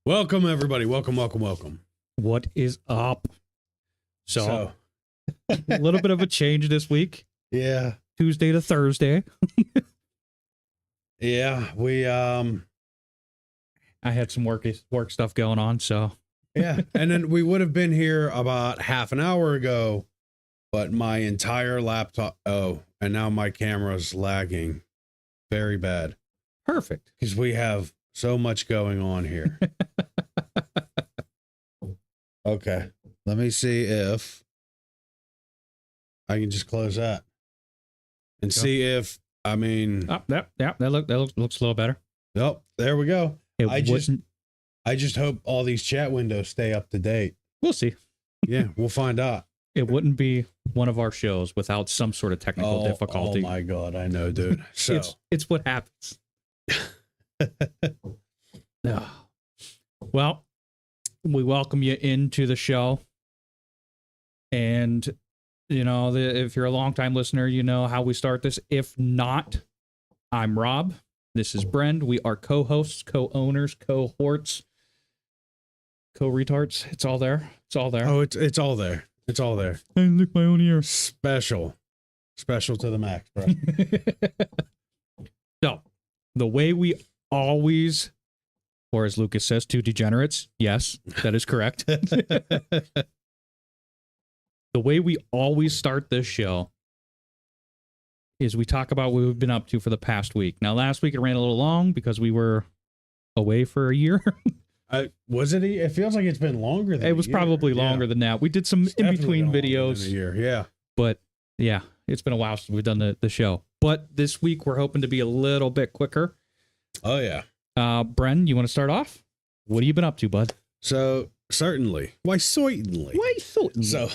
Welcome, everybody. Welcome. What is up? So a little bit of a change this week. Yeah. Tuesday to Thursday. Yeah. I had some work stuff going on, so. Yeah. And then we would have been here about half an hour ago, but my entire laptop. Oh, and now my camera's lagging very bad. Perfect. Because we have so much going on here. Okay. Let me see if I can just close that and see if, I mean. Oh, that looks a little better. Nope. There we go. I just hope all these chat windows stay up to date. We'll see. Yeah, we'll find out. It wouldn't be one of our shows without some sort of technical difficulty. Oh my God, I know, dude. So it's what happens. No. Well, we welcome you into the show. And, you know, if you're a longtime listener, you know how we start this. If not, I'm Rob. This is Brend. We are co-hosts, co-owners, cohorts, co-retards. It's all there. It's all there. Oh, it's all there. It's all there. I lick my own ear. Special to the max, bro. So, the way we always, or as Lucas says, two degenerates. Yes, that is correct. The way we always start this show is we talk about what we've been up to for the past week. Now, last week it ran a little long because we were away for a year. Was it? It feels like it's been longer than it was probably longer than that. We did some in-between videos. A year. Yeah. But yeah, it's been a while since we've done the show. But this week we're hoping to be a little bit quicker. Oh, yeah. Bren, you want to start off? What have you been up to, bud? So, certainly. Why, certainly. So,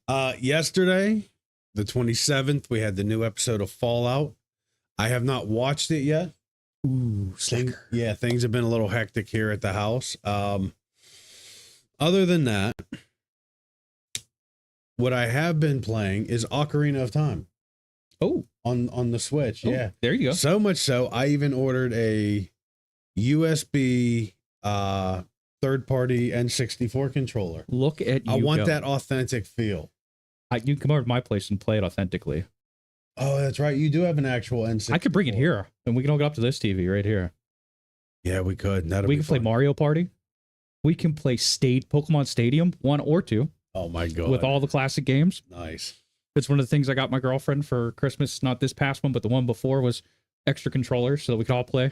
yesterday, the 27th, we had the new episode of Fallout. I have not watched it yet. Ooh, things have been a little hectic here at the house. Other than that, what I have been playing is Ocarina of Time. Oh, on the Switch. Oh, yeah, there you go. So much so, I even ordered a USB third-party N64 controller. Look at you. I want that authentic feel. You can come over to my place and play it authentically. Oh, that's right. You do have an actual N64. I could bring it here, and we can all get up to this TV right here. Yeah, we could. We can play Mario Party. We can play Pokemon Stadium 1 or 2. Oh, my God. With all the classic games. Nice. It's one of the things I got my girlfriend for Christmas. Not this past one, but the one before was extra controllers so that we could all play.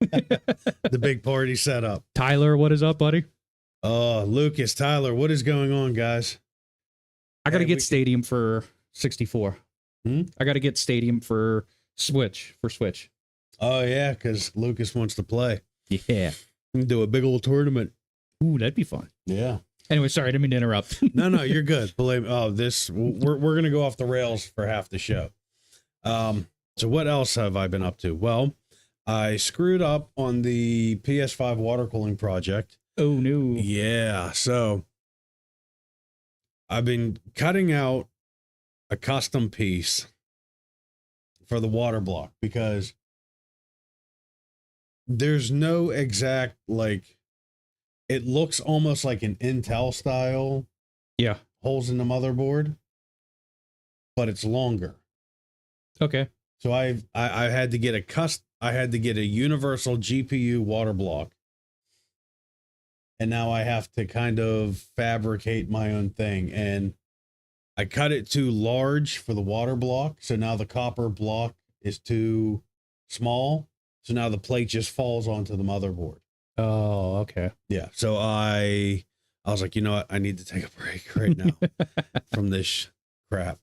The big party setup. Tyler, what is up, buddy? Lucas, Tyler, what is going on, guys? I got to get Stadium for 64. I got to get Stadium for Switch. Oh, yeah, because Lucas wants to play. Yeah. We can do a big old tournament. Ooh, that'd be fun. Yeah. Anyway, sorry, I didn't mean to interrupt. No, you're good. We're gonna go off the rails for half the show. So what else have I been up to? Well, I screwed up on the PS5 water cooling project. Oh no. Yeah, so I've been cutting out a custom piece for the water block because there's no exact, like, it looks almost like an Intel style. Yeah. Holes in the motherboard, but it's longer. Okay. So I had to get a universal GPU water block. And now I have to kind of fabricate my own thing. And I cut it too large for the water block. So now the copper block is too small. So now the plate just falls onto the motherboard. Oh, okay. Yeah. So I was like, you know what? I need to take a break right now from this crap.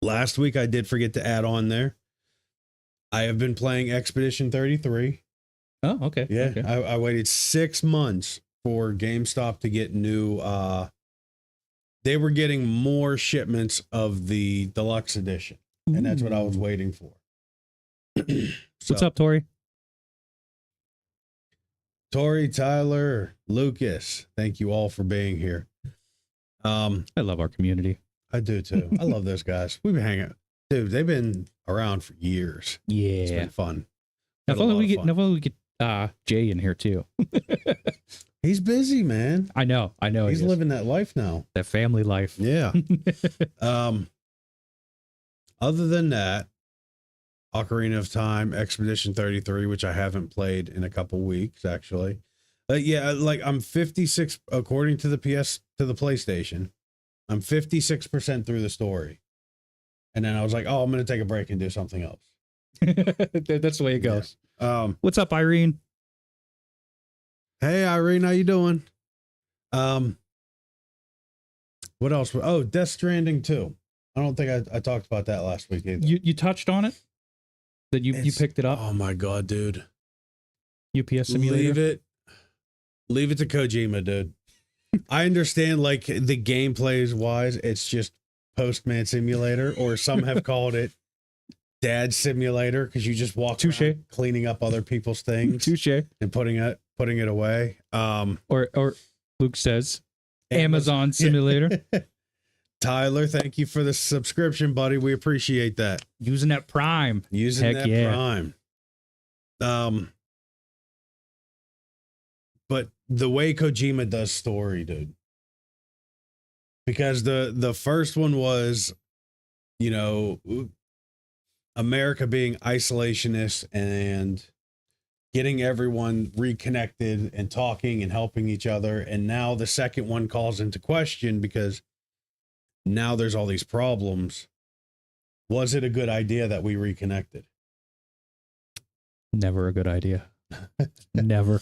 Last week I did forget to add on there. I have been playing Expedition 33. Oh, okay. Yeah. Okay. I waited 6 months for GameStop to get new. They were getting more shipments of the deluxe edition. Ooh. And that's what I was waiting for. What's up, Tori? Tori, Tyler, Lucas, thank you all for being here. I love our community. I do too. I love those guys. We've been hanging out. Dude, they've been around for years. Yeah. It's been fun. Now, if only we could Jay in here too. He's busy, man. I know. He's living that life now. That family life. Yeah. Other than that, Ocarina of Time, Expedition 33, which I haven't played in a couple weeks, actually. Yeah, like I'm 56, according to the PlayStation, I'm 56% through the story. And then I was like, oh, I'm going to take a break and do something else. That's the way it goes. Yeah. What's up, Irene? Hey, Irene, how you doing? What else? Oh, Death Stranding 2. I don't think I talked about that last week either. You touched on it? That you picked it up? Oh my God, dude. UPS Simulator? Leave it to Kojima, dude. I understand, like, the gameplay wise, it's just Postman Simulator, or some have called it Dad Simulator, because you just walk around cleaning up other people's things. Touche. And putting it away. Or Luke says, Amazon Simulator. Tyler, thank you for the subscription, buddy. We appreciate that. Using that Prime. Prime. But the way Kojima does story, dude. Because the first one was, you know, America being isolationist and getting everyone reconnected and talking and helping each other. And now the second one calls into question because now there's all these problems. Was it a good idea that we reconnected? Never a good idea. Never.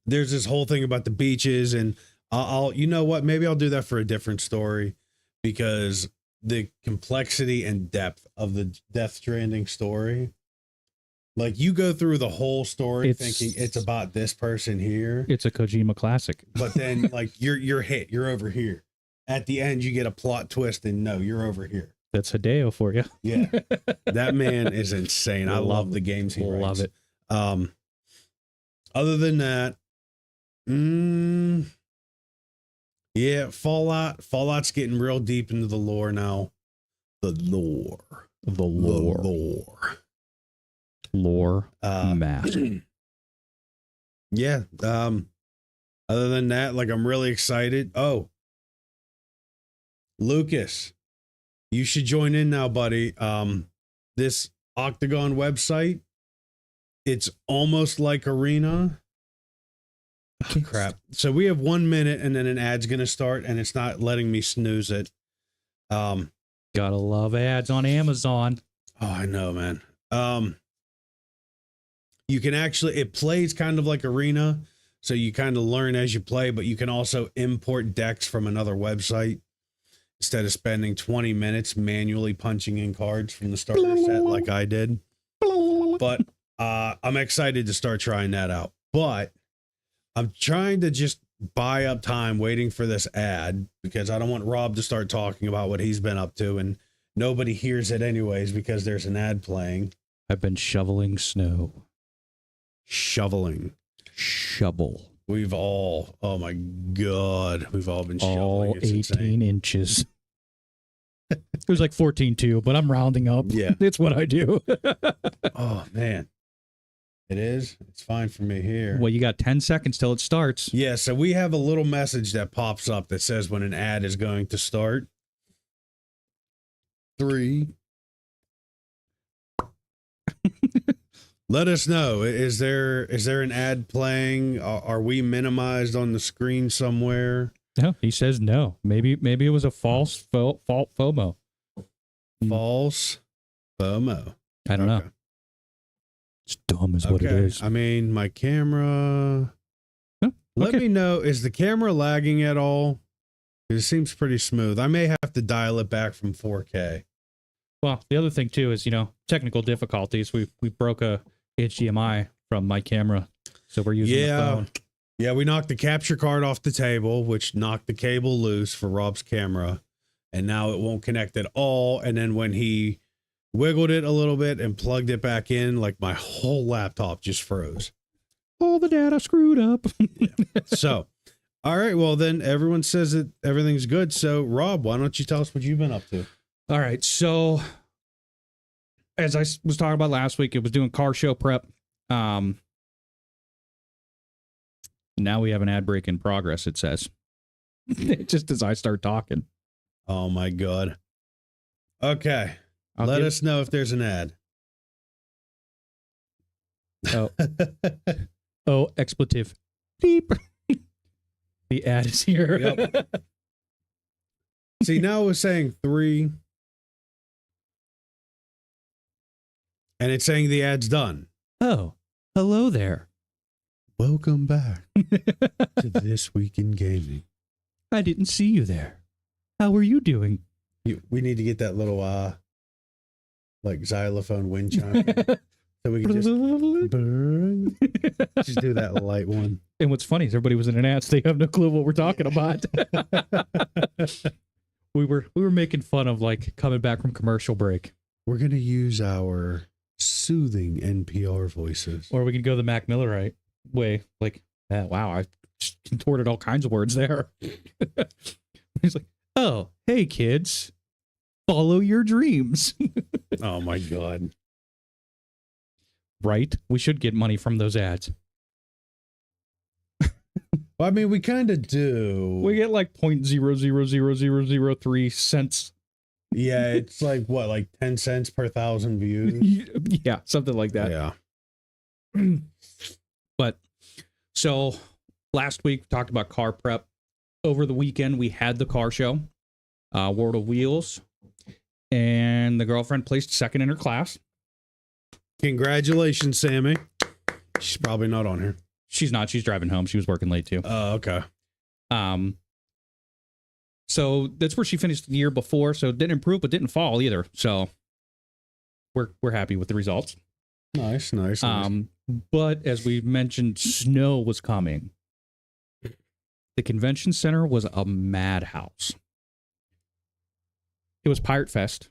There's this whole thing about the beaches, and I'll you know what? Maybe I'll do that for a different story, because the complexity and depth of the Death Stranding story. Like, you go through the whole story thinking it's about this person here. It's a Kojima classic. But then, like, you're hit. You're over here. At the end, you get a plot twist, and no, you're over here. That's Hideo for you. Yeah. That man is insane. I love the games he writes. Love it. Other than that, yeah, Fallout's getting real deep into the lore now. The lore math. Yeah. Other than that, like, I'm really excited. Oh, Lucas, you should join in now, buddy. This Octagon website, it's almost like Arena. Oh, crap. So we have 1 minute and then an ad's going to start, and it's not letting me snooze it. Gotta love ads on Amazon. Oh, I know, man. You can actually, it plays kind of like Arena, so you kind of learn as you play, but you can also import decks from another website instead of spending 20 minutes manually punching in cards from the starter set like I did. But I'm excited to start trying that out. But I'm trying to just buy up time waiting for this ad, because I don't want Rob to start talking about what he's been up to, and nobody hears it anyways because there's an ad playing. I've been shoveling snow. Shovel. We've all, oh my God, we've all been shoveling. All it's 18 inches. It was like 14.2, but I'm rounding up. Yeah. It's what I do. Oh, man. It is? It's fine for me here. Well, you got 10 seconds till it starts. Yeah, so we have a little message that pops up that says when an ad is going to start. 3. Let us know. Is there an ad playing? Are we minimized on the screen somewhere? No, he says no. Maybe it was a false FOMO. False FOMO. I don't know. It's dumb is what it is. I mean, my camera. Oh, Let me know. Is the camera lagging at all? It seems pretty smooth. I may have to dial it back from 4K. Well, the other thing too is, technical difficulties. We broke a HDMI from my camera, so we're using the phone. Yeah, we knocked the capture card off the table, which knocked the cable loose for Rob's camera, and now it won't connect at all. And then when he wiggled it a little bit and plugged it back in, like, my whole laptop just froze. All the data screwed up. So, all right, well, then everyone says that everything's good. So, Rob, why don't you tell us what you've been up to? All right, so as I was talking about last week, it was doing car show prep. Now we have an ad break in progress, it says. Just as I start talking. Oh my God. Okay. I'll Let give- us know if there's an ad. Oh. Oh, expletive. Beep. The ad is here. Yep. See, now it was saying 3. And it's saying the ad's done. Oh, hello there. Welcome back to This Week in Gaming. I didn't see you there. How are you doing? We need to get that little like xylophone wind chime. So we can just do that light one. And what's funny is everybody was in an ad, so they have no clue what we're talking about. we were making fun of like coming back from commercial break. We're gonna use our soothing NPR voices. Or we could go the Mac Millerite way. Like, wow, I just contorted all kinds of words there. He's like, oh, hey kids, follow your dreams. Oh my God. Right? We should get money from those ads. Well, I mean, we kind of do. We get like 0.000003 cents. Yeah, it's like what, like 10 cents per 1,000 views? Yeah, something like that. Yeah. But so last week we talked about car prep. Over the weekend we had the car show, World of Wheels, and the girlfriend placed second in her class. Congratulations, Sammy. She's probably not on here. She's not. She's driving home. She was working late too. Oh, okay. So that's where she finished the year before. So it didn't improve, but didn't fall either. So we're happy with the results. Nice. But as we mentioned, snow was coming. The convention center was a madhouse. It was Pirate Fest,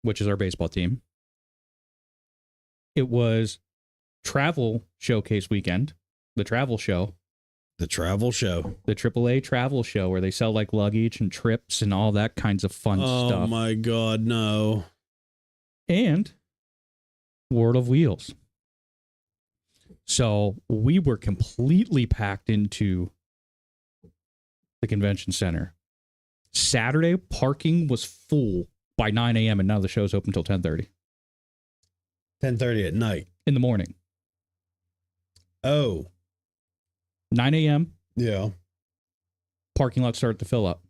which is our baseball team. It was travel showcase weekend, the travel show. The travel show. The AAA travel show where they sell like luggage and trips and all that kinds of fun stuff. Oh my God, no. And World of Wheels. So we were completely packed into the convention center. Saturday, parking was full by 9 a.m. and now the show's open until 10:30. 10:30 at night. In the morning. Oh. 9 a.m. Yeah. Parking lot started to fill up.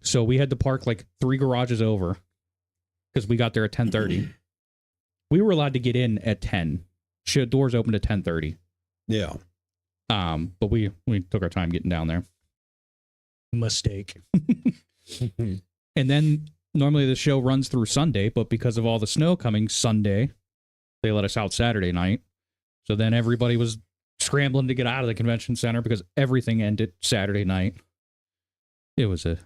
So we had to park like 3 garages over because we got there at 10:30. We were allowed to get in at 10. Doors opened at 10:30. Yeah. But we took our time getting down there. Mistake. And then normally the show runs through Sunday, but because of all the snow coming Sunday, they let us out Saturday night. So then everybody was scrambling to get out of the convention center because everything ended Saturday night. It was a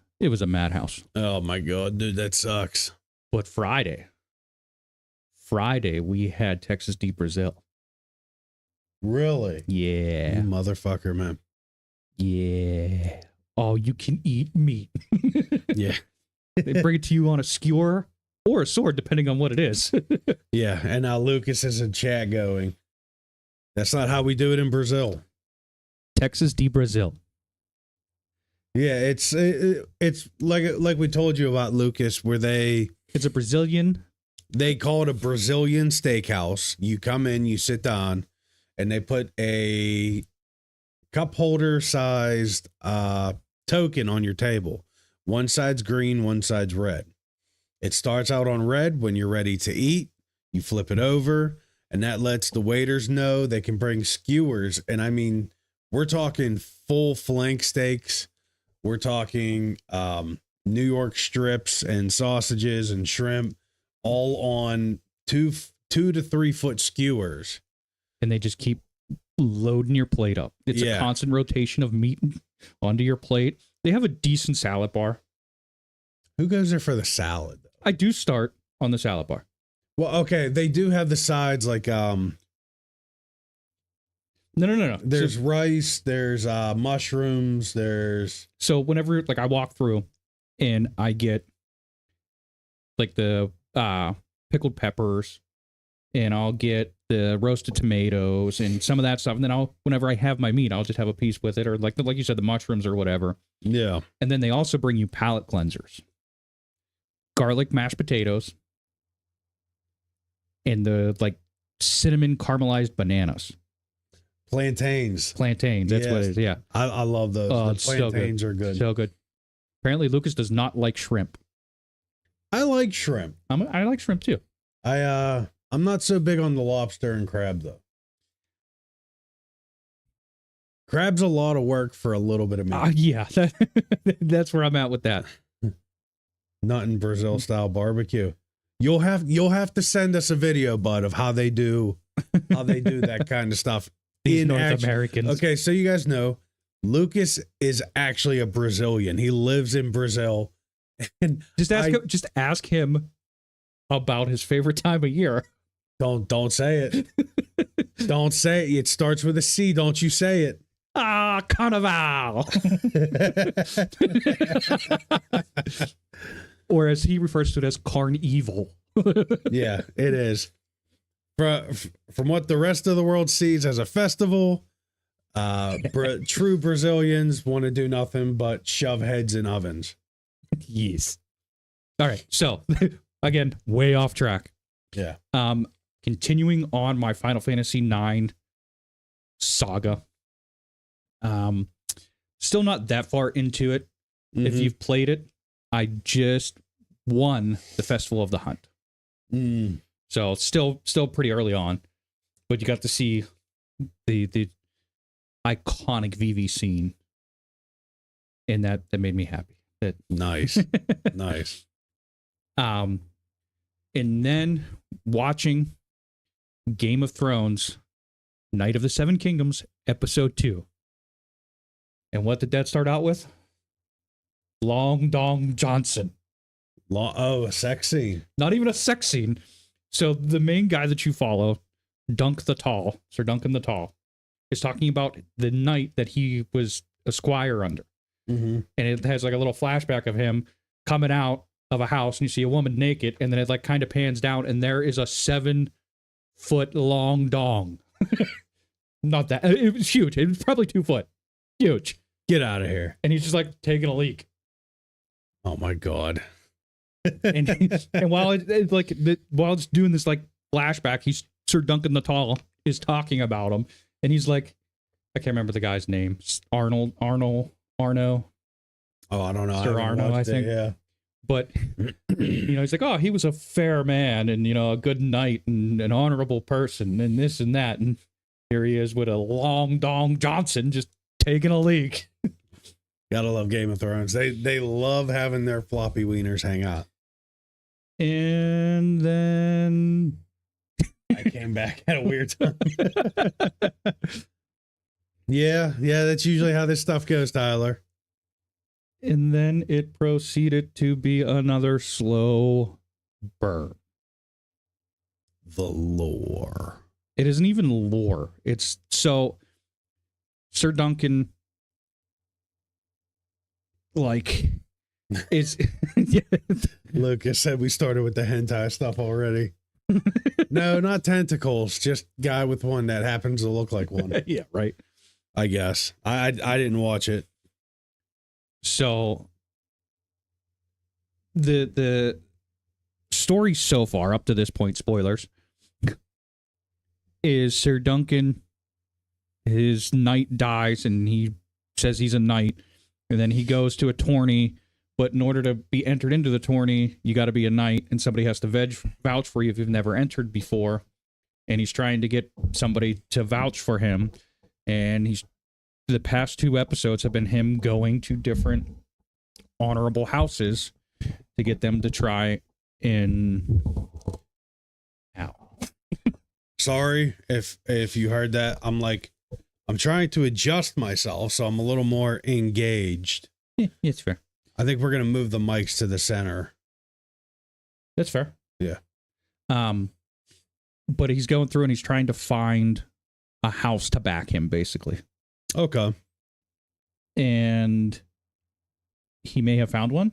madhouse. Oh my God, dude, that sucks. But Friday we had Texas Deep Brazil. Really? Yeah. You motherfucker, man. Yeah. All you can eat meat. Yeah. They bring it to you on a skewer or a sword, depending on what it is. Yeah. And now Lucas has a chat going. That's not how we do it in Brazil. Texas de Brazil. Yeah, it's like we told you about, Lucas, where it's a Brazilian. They call it a Brazilian steakhouse. You come in, you sit down, and they put a cup holder sized token on your table. One side's green, one side's red. It starts out on red. When you're ready to eat, you flip it over, and that lets the waiters know they can bring skewers. And I mean, we're talking full flank steaks. We're talking New York strips and sausages and shrimp, all on 2 to 3 foot skewers. And they just keep loading your plate up. It's a constant rotation of meat onto your plate. They have a decent salad bar. Who goes there for the salad, though? I do start on the salad bar. Well, okay, they do have the sides like No. There's rice, there's mushrooms, there's so whenever like I walk through and I get like the pickled peppers, and I'll get the roasted tomatoes and some of that stuff. And then whenever I have my meat, I'll just have a piece with it, or like you said, the mushrooms or whatever. Yeah. And then they also bring you palate cleansers, garlic mashed potatoes, and the like cinnamon caramelized bananas. Plantains. That's what it is. Yeah. I love those. Oh, the it's plantains so are good. So good. Apparently, Lucas does not like shrimp. I like shrimp. I like shrimp too. I'm not so big on the lobster and crab though. Crab's a lot of work for a little bit of meat. Yeah, that's where I'm at with that. Not in Brazil style barbecue. You'll have to send us a video, bud, of how they do that kind of stuff. These North Americans. Okay, so you guys know Lucas is actually a Brazilian. He lives in Brazil. And just ask him about his favorite time of year. Don't say it. Don't say it. It starts with a C. Don't you say it. Carnival. Or as he refers to it as Carnival. Yeah, it is. From what the rest of the world sees as a festival, true Brazilians want to do nothing but shove heads in ovens. Yes. All right. So again, way off track. Yeah. Continuing on my Final Fantasy IX saga. Still not that far into it. Mm-hmm. If you've played it, I just won the Festival of the Hunt. Mm. So still pretty early on, but you got to see the iconic Vivi scene, and that made me happy. Nice. Nice. And then watching Game of Thrones, Night of the Seven Kingdoms, Episode 2. And what did that start out with? Long Dong Johnson. A sex scene. Not even a sex scene. So the main guy that you follow, Sir Duncan the Tall, is talking about the knight that he was a squire under. Mm-hmm. And it has like a little flashback of him coming out of a house, and you see a woman naked, and then it like kind of pans down, and there is a 7-foot long dong. Not that. It was huge. It was probably 2 foot. Huge. Get out of here. And he's just like taking a leak. Oh my God. and while it's doing this like flashback, Sir Duncan the Tall is talking about him, and he's like, I can't remember the guy's name. Arno. Oh, I don't know. Sir Arno, I think. Yeah. But he's like, oh, he was a fair man, and a good knight, and an honorable person, and this and that, and here he is with a long dong Johnson just taking a leak. Gotta love Game of Thrones. They love having their floppy wieners hang out. And then I came back at a weird time. Yeah, that's usually how this stuff goes, Tyler. And then it proceeded to be another slow burn. The lore. It isn't even lore. It's so Sir Duncan, like, it's yeah. Lucas said we started with the hentai stuff already. No, not tentacles. Just guy with one that happens to look like one. Yeah, right. I guess I didn't watch it. So the story so far up to this point, spoilers, is Sir Duncan, his knight dies, and he says he's a knight, and then he goes to a tourney, but in order to be entered into the tourney, you got to be a knight, and somebody has to vouch for you if you've never entered before, and he's trying to get somebody to vouch for him, and the past 2 episodes have been him going to different honorable houses to get them to try and... Ow. Sorry if you heard that. I'm trying to adjust myself so I'm a little more engaged. Yeah, it's fair. I think we're going to move the mics to the center. That's fair. Yeah. But he's going through and he's trying to find a house to back him, basically. Okay. And he may have found one.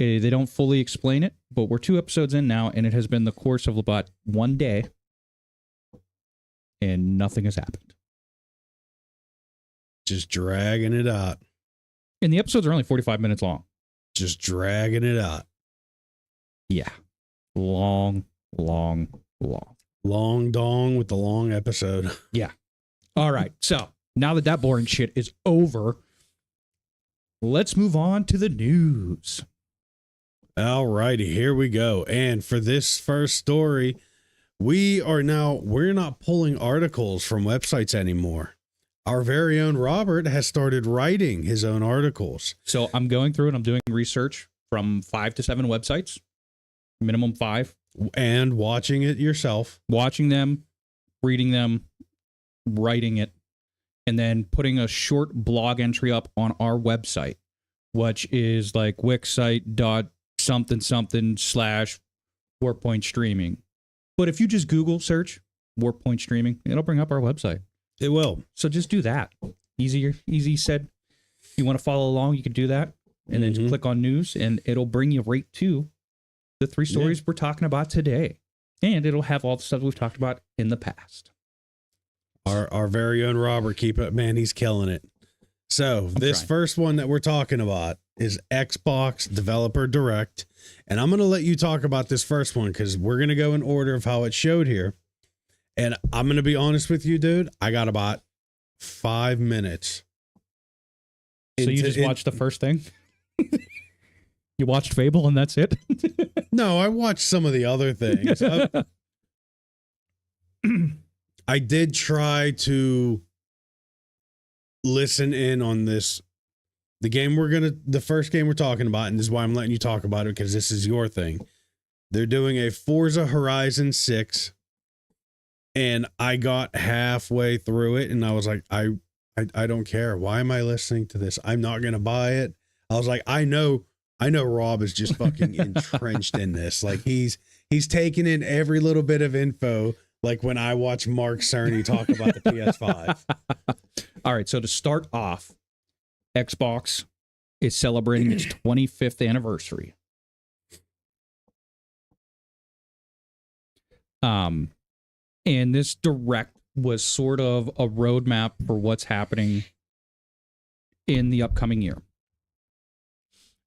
They don't fully explain it, but we're 2 episodes in now, and it has been the course of about 1 day, and nothing has happened. Just dragging it out. And the episodes are only 45 minutes long. Just dragging it out. Yeah. Long, long, long. Long dong with the long episode. Yeah. All right. So now that boring shit is over, let's move on to the news. All righty, here we go. And for this first story, we're not pulling articles from websites anymore. Our very own Robert has started writing his own articles. So I'm going through and I'm doing research from 5 to 7 websites, minimum 5. And watching it yourself. Watching them, reading them, writing it, and then putting a short blog entry up on our website, which is like wixsite.something/WarPoint streaming. But if you just Google search WarPoint streaming, it'll bring up our website. It will. So just do that. Easy said. If you want to follow along, you can do that. And then click on news, and it'll bring you right to the 3 stories we're talking about today. And it'll have all the stuff we've talked about in the past. Our very own Robert, keep it, man, he's killing it. So this first one that we're talking about is Xbox Developer Direct. And I'm going to let you talk about this first one because we're going to go in order of how it showed here. And I'm going to be honest with you, dude. I got about 5 minutes. So you just watched the first thing? You watched Fable and that's it? No, I watched some of the other things. I did try to listen in on this. The first game we're talking about, and this is why I'm letting you talk about it because this is your thing. They're doing a Forza Horizon 6. And I got halfway through it and I was like, I don't care. Why am I listening to this? I'm not going to buy it. I was like, I know Rob is just fucking entrenched in this. Like he's taking in every little bit of info. Like when I watch Mark Cerny talk about the PS5. All right. So to start off, Xbox is celebrating its 25th anniversary. And this direct was sort of a roadmap for what's happening in the upcoming year.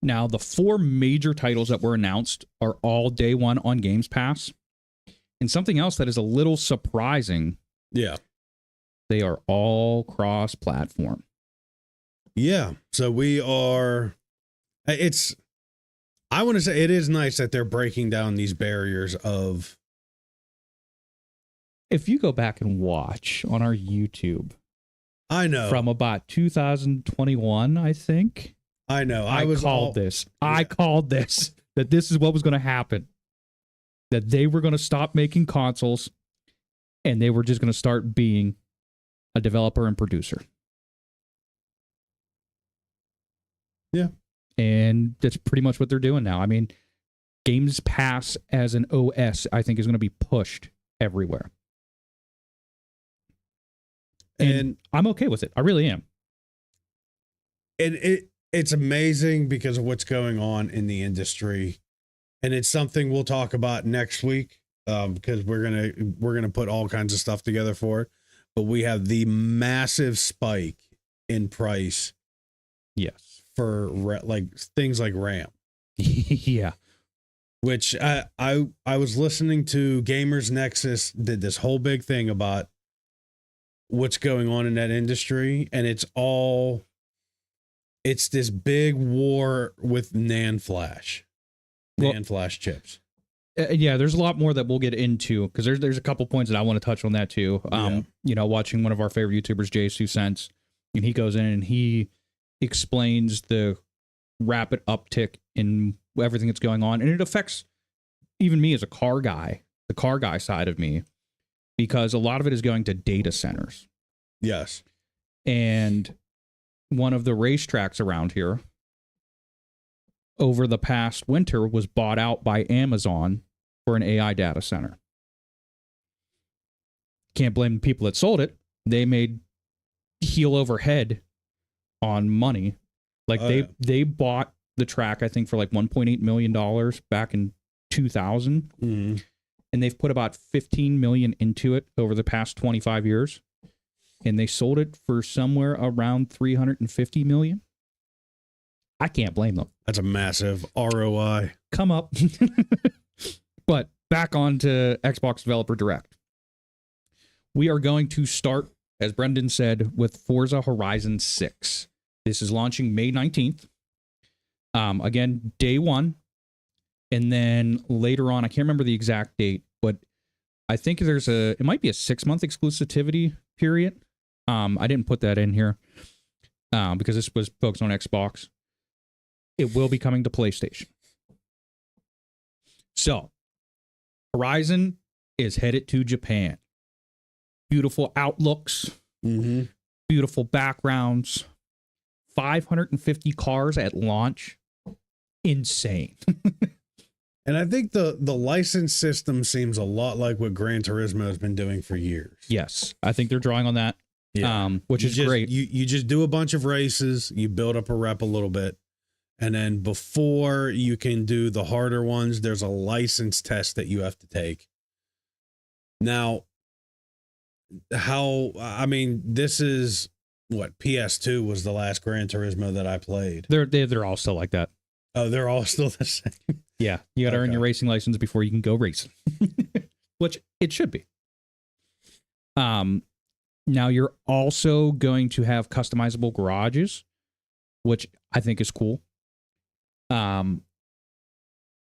Now, the 4 major titles that were announced are all day one on Games Pass. And something else that is a little surprising. Yeah. They are all cross-platform. Yeah. So I want to say it is nice that they're breaking down these barriers of. If you go back and watch on our YouTube, I know from about 2021, I think. I know. I called this that this is what was going to happen. That they were going to stop making consoles and they were just going to start being a developer and producer. Yeah. And that's pretty much what they're doing now. I mean, Games Pass as an OS, I think, is going to be pushed everywhere. And I'm okay with it. I really am. And it's amazing because of what's going on in the industry. And it's something we'll talk about next week because we're gonna put all kinds of stuff together for it. But we have the massive spike in price. Yes. For like things like RAM. Yeah. Which I was listening to Gamers Nexus did this whole big thing about what's going on in that industry, and it's this big war with NAND flash chips. Yeah, there's a lot more that we'll get into because there's a couple points that I want to touch on that too. You know, watching one of our favorite YouTubers, Jay's 2 Cents, and he goes in and he explains the rapid uptick in everything that's going on, and it affects even me as a car guy, the car guy side of me, because a lot of it is going to data centers. Yes. And one of the racetracks around here over the past winter was bought out by Amazon for an AI data center. Can't blame the people that sold it. They made heel over head on money. Like they bought the track, I think, for like $1.8 million back in 2000. Mm-hmm. And they've put about 15 million into it over the past 25 years. And they sold it for somewhere around 350 million. I can't blame them. That's a massive ROI. Come up. But back on to Xbox Developer Direct. We are going to start, as Brendan said, with Forza Horizon 6. This is launching May 19th. Again, day one. And then later on, I can't remember the exact date, but I think it might be a 6-month exclusivity period. I didn't put that in here because this was focused on Xbox. It will be coming to PlayStation. So, Horizon is headed to Japan. Beautiful outlooks, beautiful backgrounds, 550 cars at launch. Insane. And I think the license system seems a lot like what Gran Turismo has been doing for years. Yes, I think they're drawing on that, which is great. You just do a bunch of races, you build up a rep a little bit, and then before you can do the harder ones, there's a license test that you have to take. Now, this is what PS2 was the last Gran Turismo that I played. They're all still like that. Oh, they're all still the same. Yeah, you got to earn your racing license before you can go racing, which it should be. Now you're also going to have customizable garages, which I think is cool. The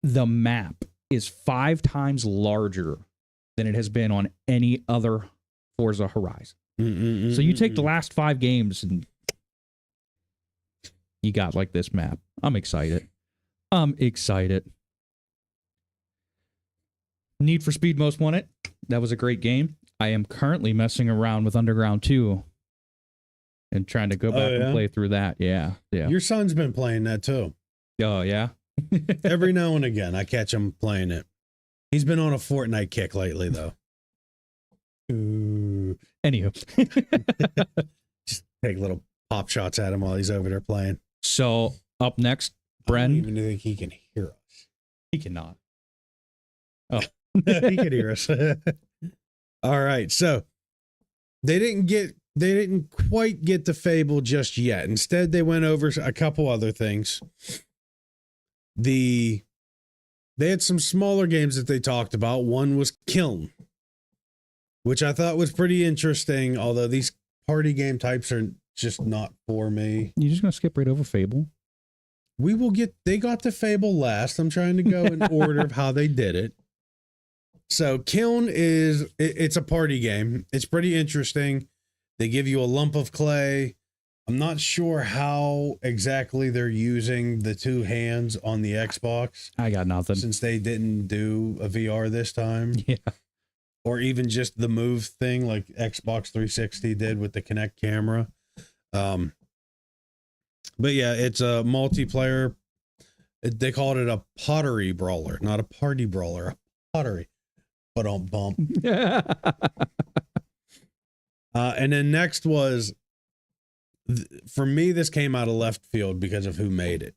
map is 5 times larger than it has been on any other Forza Horizon. So you take the last 5 games and you got like this map. I'm excited. Need for Speed Most Wanted. That was a great game. I am currently messing around with Underground 2 and trying to go back and play through that. Yeah. Your son's been playing that too. Oh, yeah? Every now and again, I catch him playing it. He's been on a Fortnite kick lately, though. Anywho. Just take little pop shots at him while he's over there playing. So, up next, Bren. I don't even think he can hear us. He cannot. Oh. He can hear us. All right. So, they didn't quite get to Fable just yet. Instead, they went over a couple other things. They had some smaller games that they talked about. One was Kiln, which I thought was pretty interesting, although these party game types are just not for me. You're just going to skip right over Fable? They got to Fable last. I'm trying to go in order of how they did it. So Kiln it's a party game. It's pretty interesting. They give you a lump of clay. I'm not sure how exactly they're using the 2 hands on the Xbox. I got nothing. Since they didn't do a VR this time. Yeah. Or even just the Move thing like Xbox 360 did with the Kinect camera. But yeah, it's a multiplayer. They called it a pottery brawler, not a party brawler, a pottery. But don't bump. And then next was, for me, this came out of left field because of who made it.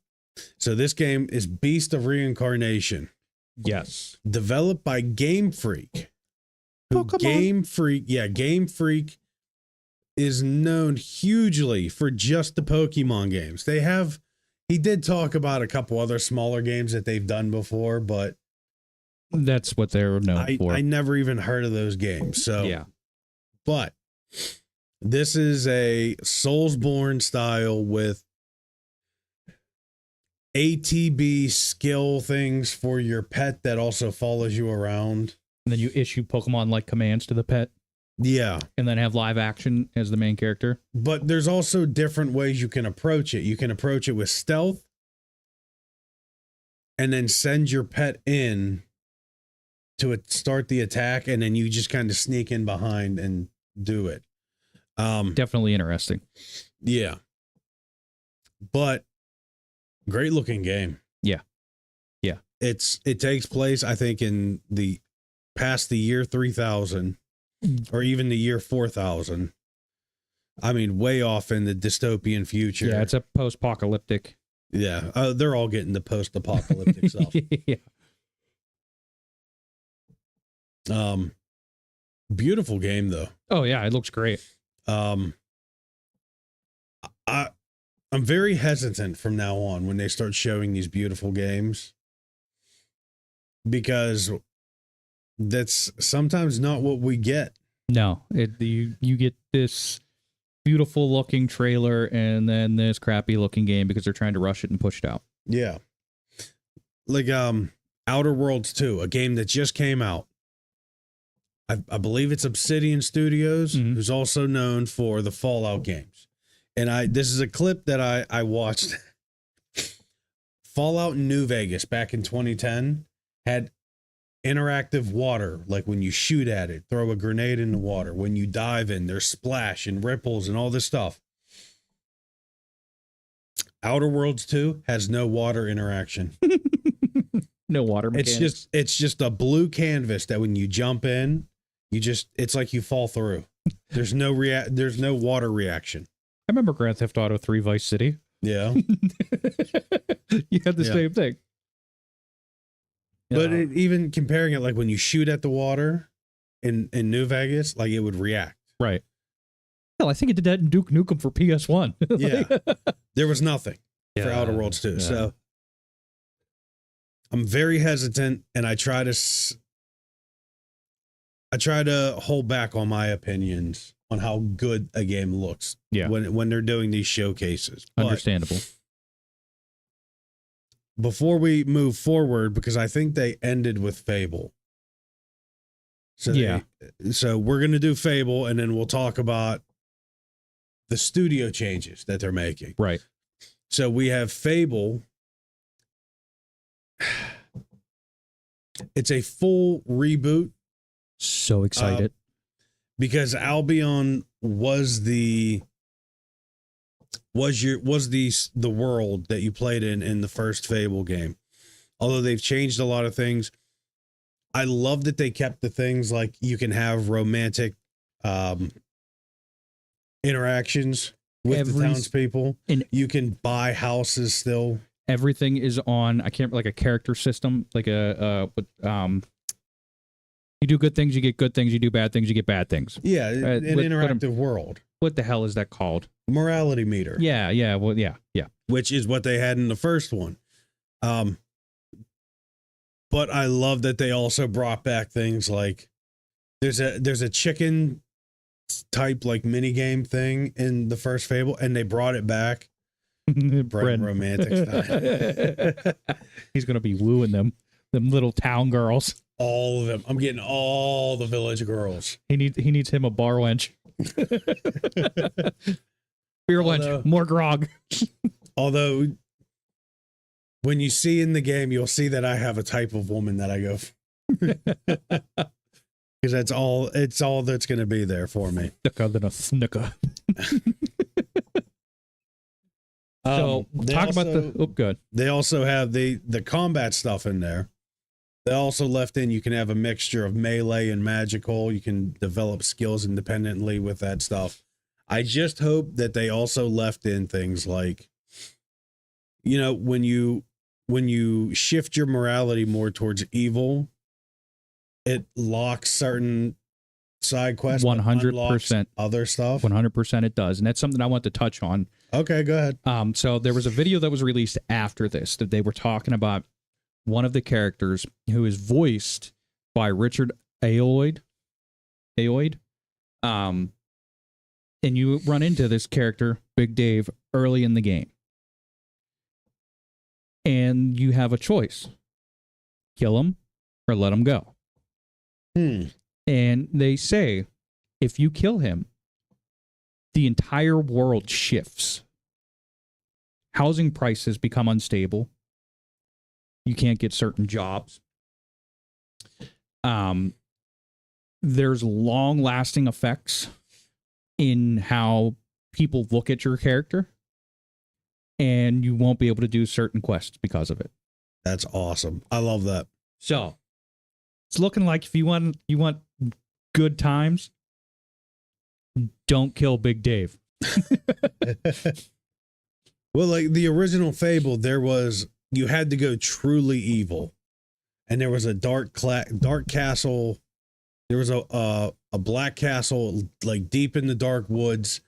So this game is Beast of Reincarnation. Yes. Developed by Game Freak. Pokemon. Game Freak is known hugely for just the Pokemon games. He did talk about a couple other smaller games that they've done before, but that's what they're known for. I never even heard of those games. So yeah. But this is a Soulsborne style with ATB skill things for your pet that also follows you around. And then you issue Pokemon-like commands to the pet. Yeah. And then have live action as the main character. But there's also different ways you can approach it. You can approach it with stealth and then send your pet in to start the attack, and then you just kind of sneak in behind and do it. Definitely interesting. Yeah. But great looking game. Yeah. Yeah. It takes place, I think, in past the year 3000 or even the year 4000. I mean, way off in the dystopian future. Yeah, it's a post-apocalyptic. Yeah, they're all getting the post-apocalyptic stuff. Yeah. Beautiful game though. Oh yeah, it looks great. I'm very hesitant from now on when they start showing these beautiful games, because that's sometimes not what we get. No, you get this beautiful looking trailer and then this crappy looking game because they're trying to rush it and push it out. Yeah. Like Outer Worlds 2, a game that just came out. I believe it's Obsidian Studios, who's also known for the Fallout games. And this is a clip that I watched. Fallout in New Vegas back in 2010 had interactive water, like when you shoot at it, throw a grenade in the water. When you dive in, there's splash and ripples and all this stuff. Outer Worlds 2 has no water interaction. No water mechanics. It's just a blue canvas that when you jump in, it's like you fall through. There's no water reaction. I remember Grand Theft Auto 3 Vice City. Yeah. You had the same thing. But even comparing it, like when you shoot at the water in New Vegas, like it would react. Right. Hell, I think it did that in Duke Nukem for PS1. Yeah. There was nothing for Outer Worlds 2. Yeah. So I'm very hesitant, and I try to hold back on my opinions on how good a game looks. Yeah. When they're doing these showcases. Understandable. Before we move forward, because I think they ended with Fable. So so we're going to do Fable, and then we'll talk about the studio changes that they're making. Right. So we have Fable. It's a full reboot. So excited. Because Albion was the world that you played in the first Fable game. Although they've changed a lot of things. I love that they kept the things like you can have romantic interactions with the townspeople. And you can buy houses still. Everything is on, like a character system, like you do good things, you get good things. You do bad things, you get bad things. Yeah, an interactive world. What the hell is that called? Morality meter. Yeah. Well, yeah. Which is what they had in the first one. But I love that they also brought back things like there's a chicken type like mini game thing in the first Fable, and they brought it back. Bread romantic style. He's gonna be wooing them little town girls. All of them. I'm getting all the village girls. He needs him a bar wench. Beer wench, more grog. Although when you see in the game, you'll see that I have a type of woman that I go for. Because it's all that's going to be there for me. Thicker than a snicker. So talk about good. They also have the combat stuff in there. They also left in, you can have a mixture of melee and magical. You can develop skills independently with that stuff. I just hope that they also left in things like, when you shift your morality more towards evil, it locks certain side quests. 100% other stuff. 100% it does. And that's something I want to touch on. Okay, go ahead. So there was a video that was released after this that they were talking about one of the characters who is voiced by Richard Ayoade. And you run into this character, Big Dave, early in the game. And you have a choice. Kill him or let him go. And they say, if you kill him, the entire world shifts. Housing prices become unstable. You can't get certain jobs. There's long-lasting effects in how people look at your character, and you won't be able to do certain quests because of it. That's awesome. I love that. So it's looking like if you want good times, don't kill Big Dave. Well, like the original Fable, you had to go truly evil, and there was a dark castle. There was a black castle like deep in the dark woods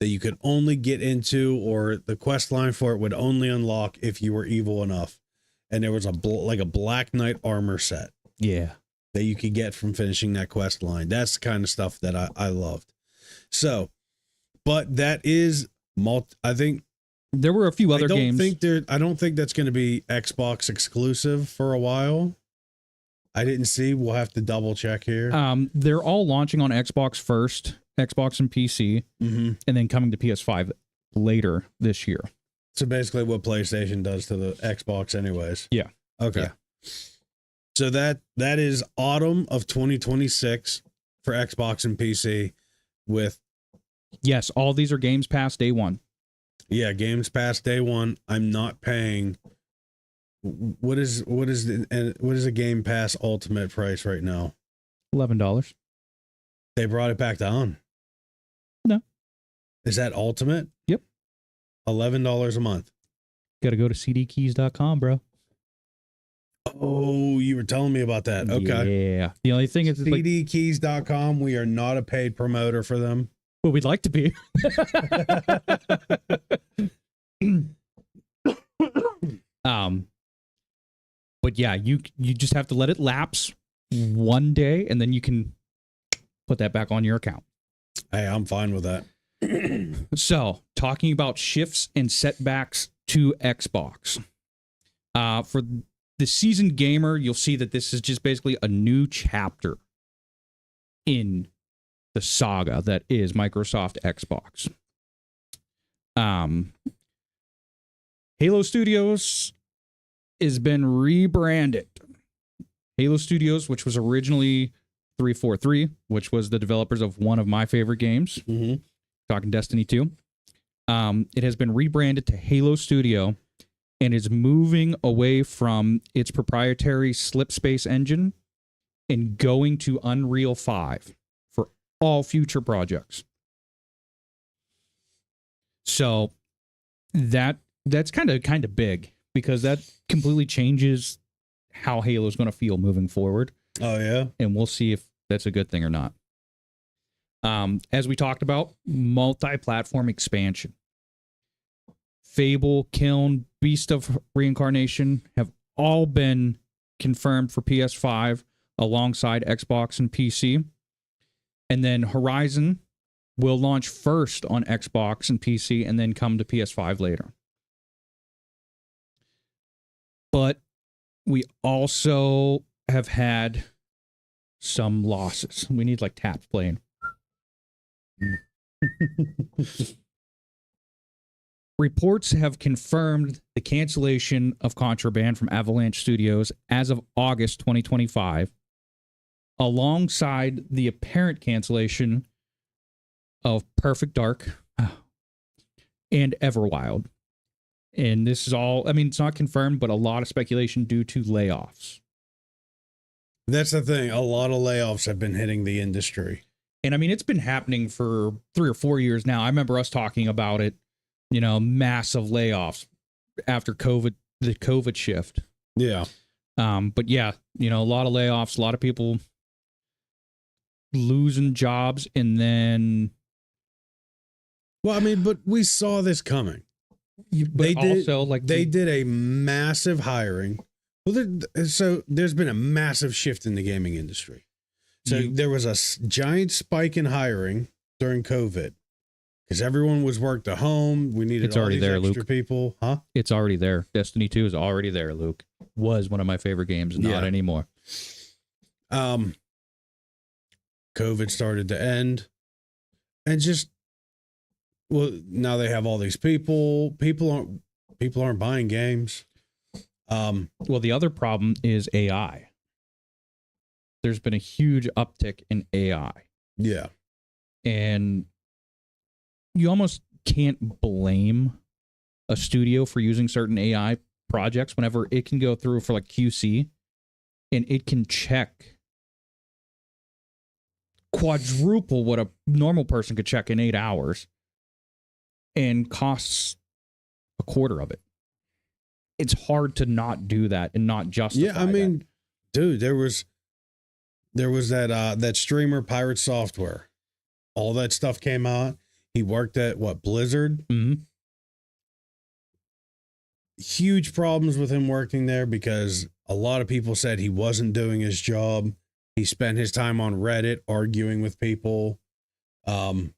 that you could only get into, or the quest line for it would only unlock if you were evil enough. And there was a Black Knight armor set. Yeah. That you could get from finishing that quest line. That's the kind of stuff that I loved. So, but that is I think there were a few other games. I don't think that's going to be Xbox exclusive for a while. I didn't see. We'll have to double check here. They're all launching on Xbox first, Xbox and PC, and then coming to PS5 later this year. So basically what PlayStation does to the Xbox anyways. Yeah. Okay. Yeah. So that is autumn of 2026 for Xbox and PC with. Yes, all these are Games Pass day one. Yeah, Games Pass day one. I'm not paying. What is a Game Pass Ultimate price right now? $11. They brought it back down. No. Is that Ultimate? Yep. $11 a month. Got to go to cdkeys.com, bro. Oh, you were telling me about that. Okay. Yeah. The only thing is cdkeys.com. We are not a paid promoter for them. Well, we'd like to be. But yeah, you just have to let it lapse one day, and then you can put that back on your account. Hey, I'm fine with that. So, talking about shifts and setbacks to Xbox. For the seasoned gamer, you'll see that this is just basically a new chapter in the saga that is Microsoft Xbox. Halo Studios has been rebranded. Halo Studios, which was originally 343, which was the developers of one of my favorite games, talking Destiny 2. It has been rebranded to Halo Studio and is moving away from its proprietary Slipspace engine and going to Unreal 5 for all future projects. So that's kind of big, because that completely changes how Halo is going to feel moving forward. Oh, yeah? And we'll see if that's a good thing or not. As we talked about, multi-platform expansion. Fable, Kiln, Beast of Reincarnation have all been confirmed for PS5 alongside Xbox and PC. And then Horizon will launch first on Xbox and PC and then come to PS5 later. But we also have had some losses. We need like taps playing. Reports have confirmed the cancellation of Contraband from Avalanche Studios as of August 2025, alongside the apparent cancellation of Perfect Dark and Everwild. And this is all, I mean, it's not confirmed, but a lot of speculation due to layoffs. That's the thing. A lot of layoffs have been hitting the industry. And I mean, it's been happening for 3 or 4 years now. I remember us talking about it, you know, massive layoffs after COVID, the COVID shift. Yeah. But yeah, you know, a lot of layoffs, a lot of people losing jobs, and then. Well, I mean, but we saw this coming. They did a massive hiring. Well, so there's been a massive shift in the gaming industry. So there was a giant spike in hiring during COVID because everyone was worked at home. We needed it's already there, extra Luke. People, huh? It's already there. Destiny 2 is already there, Luke. Was one of my favorite games, not anymore. COVID started to end, and just now they have all these people. People aren't buying games. Well, the other problem is AI. There's been a huge uptick in AI. Yeah. And you almost can't blame a studio for using certain AI projects whenever it can go through for like QC and it can check quadruple what a normal person could check in 8 hours and costs a quarter of it. It's hard to not do that and not justify. Yeah, I mean, dude, there was that streamer Pirate Software. All that stuff came out. He worked at Blizzard. Mm-hmm. Huge problems with him working there because a lot of people said he wasn't doing his job. He spent his time on Reddit arguing with people. I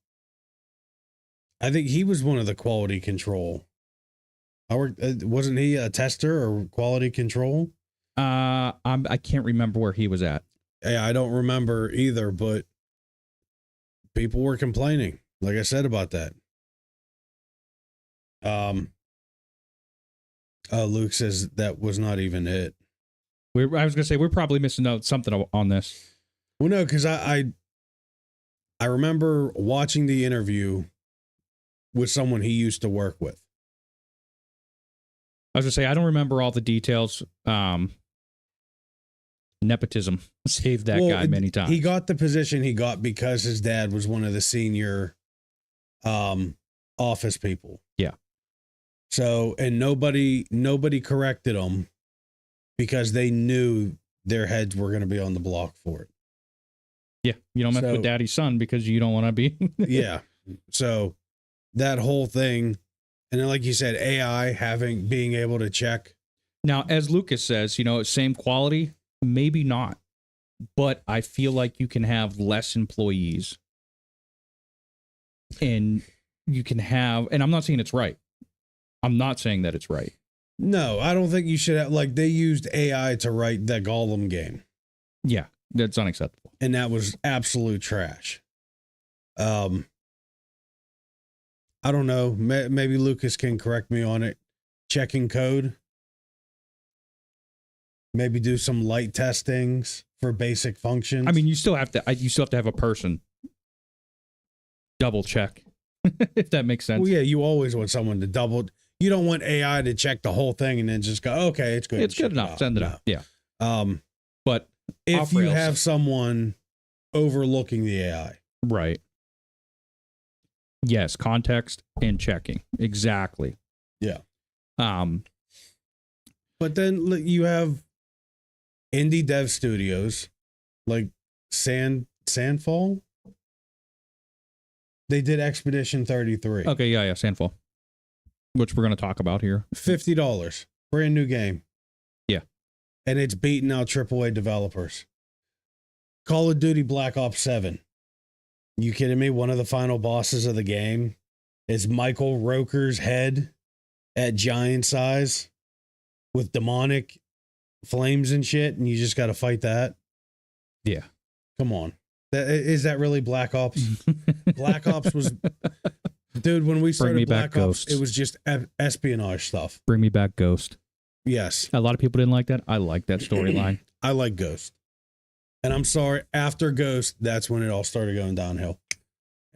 think he was one of the quality control. Wasn't he a tester or quality control? I can't remember where he was at. Yeah, I don't remember either, but people were complaining, like I said, about that. Luke says that was not even it. I was gonna say we're probably missing out something on this. Well, no, because I remember watching the interview with someone he used to work with. I was gonna say I don't remember all the details. Nepotism saved that guy many times. He got the position he got because his dad was one of the senior office people. Yeah. So, and nobody corrected him because they knew their heads were going to be on the block for it. Yeah, you don't mess with daddy's son because you don't want to be. Yeah. So that whole thing, and then like you said, AI being able to check. Now, as Lucas says, same quality, maybe not, but I feel like you can have less employees, and you can have, and I'm not saying it's right. I'm not saying that it's right. No, I don't think you should have, like, they used AI to write that Gollum game. Yeah, that's unacceptable. And that was absolute trash. I don't know. Maybe Lucas can correct me on it. Checking code. Maybe do some light testings for basic functions. I mean, you still have to have a person double check, if that makes sense. Well, yeah, you always want someone to double. You don't want AI to check the whole thing and then just go, okay, it's good. It's good enough. Send it out. Yeah. But if you have someone overlooking the AI. Right. Yes, context and checking. Exactly. Yeah. But then you have indie dev studios like Sandfall. They did Expedition 33. Okay, yeah, Sandfall, which we're going to talk about here. $50, brand new game. Yeah. And it's beating out AAA developers. Call of Duty Black Ops 7. You kidding me? One of the final bosses of the game is Michael Roker's head at giant size with demonic flames and shit, and you just got to fight that. Yeah. Come on. Is that really Black Ops? Black Ops was... Dude, when we started Black Ops, it was just espionage stuff. Bring me back Ghost. Yes. A lot of people didn't like that. I like that storyline. I like Ghost. And I'm sorry, after Ghost, that's when it all started going downhill.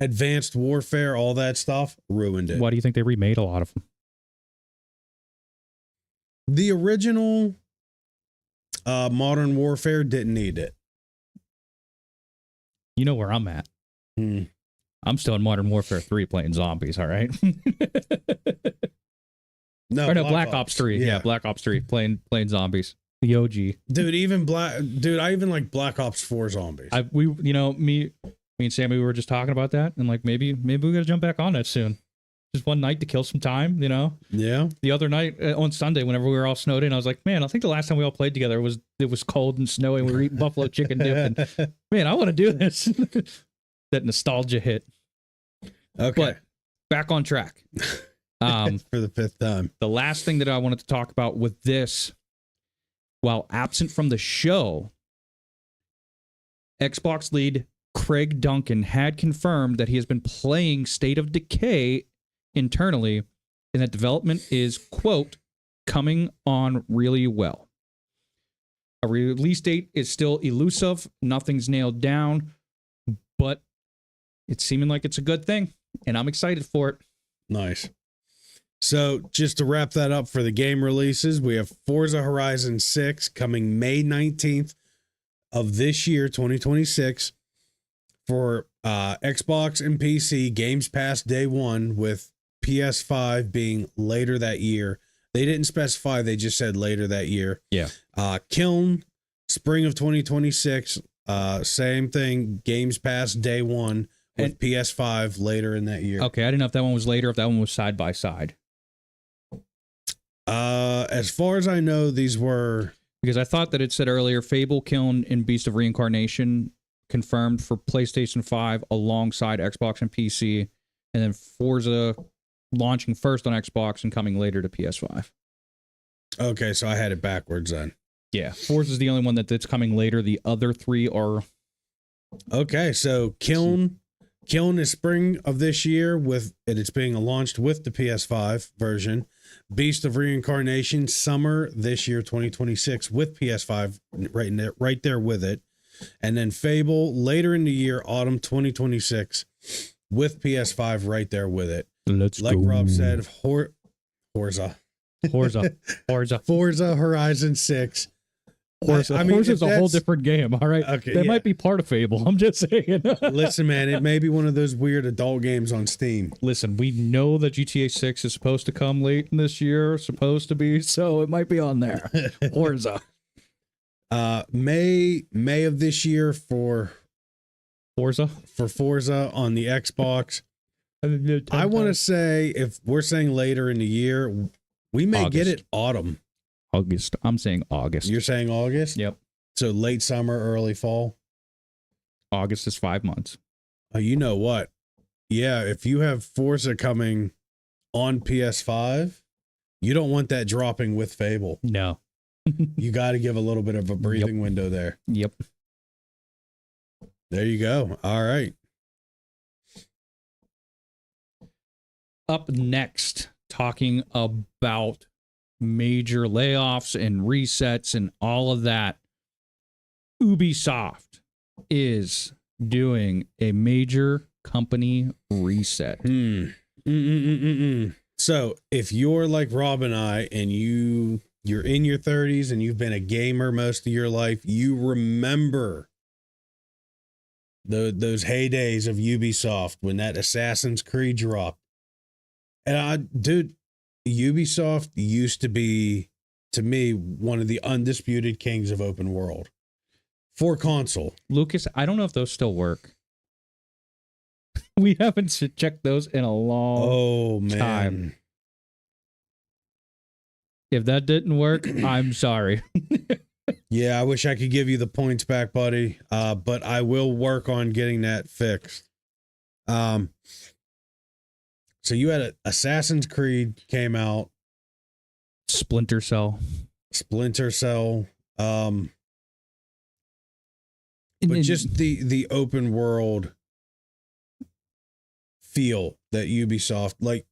Advanced Warfare, all that stuff, ruined it. Why do you think they remade a lot of them? The original Modern Warfare didn't need it. You know where I'm at. I'm still in Modern Warfare 3 playing zombies, all right? No, Black Ops 3. Yeah, Black Ops 3 playing zombies. The OG. Dude, I even like Black Ops 4 zombies. Me and Sammy, we were just talking about that, and like maybe we gotta jump back on that soon. Just one night to kill some time, Yeah. The other night on Sunday, whenever we were all snowed in, I was like, man, I think the last time we all played together it was cold and snowy, and we were eating buffalo chicken dip, and man, I want to do this. That nostalgia hit. Okay. But back on track. For the fifth time. The last thing that I wanted to talk about with this, while absent from the show, Xbox lead Craig Duncan had confirmed that he has been playing State of Decay internally, and that development is, quote, coming on really well. A release date is still elusive. Nothing's nailed down, but it's seeming like it's a good thing, and I'm excited for it. Nice. So just to wrap that up for the game releases, we have Forza Horizon 6 coming May 19th of this year, 2026, for Xbox and PC, Games Pass day one with PS5 being later that year. They didn't specify, they just said later that year. Yeah. Kiln, spring of 2026. Same thing, Games Pass day one with PS5 later in that year. Okay, I didn't know if that one was later, if that one was side by side. As far as I know, these were... Because I thought that it said earlier, Fable, Kiln, and Beast of Reincarnation confirmed for PlayStation 5 alongside Xbox and PC, and then Forza launching first on Xbox and coming later to PS5. Okay, so I had it backwards then. Yeah, Forza is the only one that's coming later. The other three are... Okay, so Kiln is spring of this year it's being launched with the PS5 version. Beast of Reincarnation, summer this year, 2026, with PS5 right there with it. And then Fable later in the year, autumn 2026, with PS5 right there with it. Like Rob said, Forza Horizon 6. Forza's a whole different game, all right? Okay, that might be part of Fable, I'm just saying. Listen, man, it may be one of those weird adult games on Steam. Listen, we know that GTA 6 is supposed to come late in this year, so it might be on there. Forza. May of this year for Forza on the Xbox. I want to say, if we're saying later in the year, we may get it autumn. August. I'm saying August. You're saying August? Yep. So late summer, early fall? August is 5 months. You know what? Yeah, if you have Forza coming on PS5, you don't want that dropping with Fable. No. You got to give a little bit of a breathing window there. Yep. There you go. All right. Up next, talking about major layoffs and resets and all of that, Ubisoft is doing a major company reset. So if you're like Rob and I, and you're in your 30s and you've been a gamer most of your life, you remember those heydays of Ubisoft when that Assassin's Creed dropped. And dude, Ubisoft used to be, to me, one of the undisputed kings of open world for console. Lucas, I don't know if those still work. We haven't checked those in a long time. If that didn't work, I'm sorry. Yeah, I wish I could give you the points back, buddy. But I will work on getting that fixed. So you had Assassin's Creed came out. Splinter Cell. But just the open world feel that Ubisoft, like,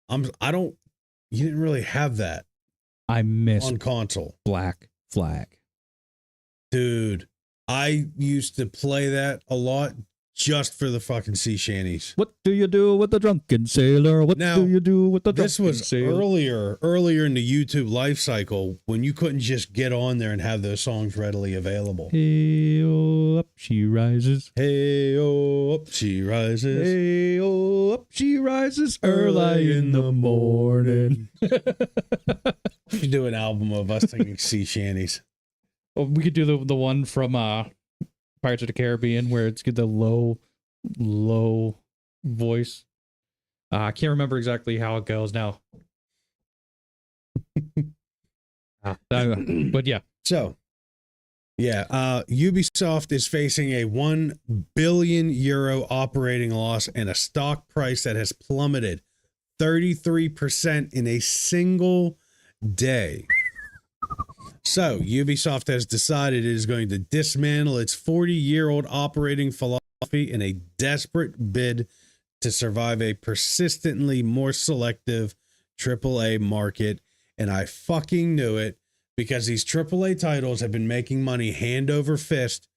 you didn't really have that. I miss on console. Black Flag. Dude, I used to play that a lot just for the fucking sea shanties. What do you do with the drunken sailor? What do you do with the drunken sailor? This was earlier in the YouTube life cycle when you couldn't just get on there and have those songs readily available. Hey, oh, up she rises. Hey, oh, up she rises. Hey, oh, up she rises early in the morning. We should do an album of us singing sea shanties. Well, we could do the one from Pirates of the Caribbean where it's the low voice. I can't remember exactly how it goes now. But yeah. So, yeah, Ubisoft is facing a €1 billion operating loss and a stock price that has plummeted 33% in a single day. So, Ubisoft has decided it is going to dismantle its 40-year-old operating philosophy in a desperate bid to survive a persistently more selective AAA market. And I fucking knew it, because these AAA titles have been making money hand over fist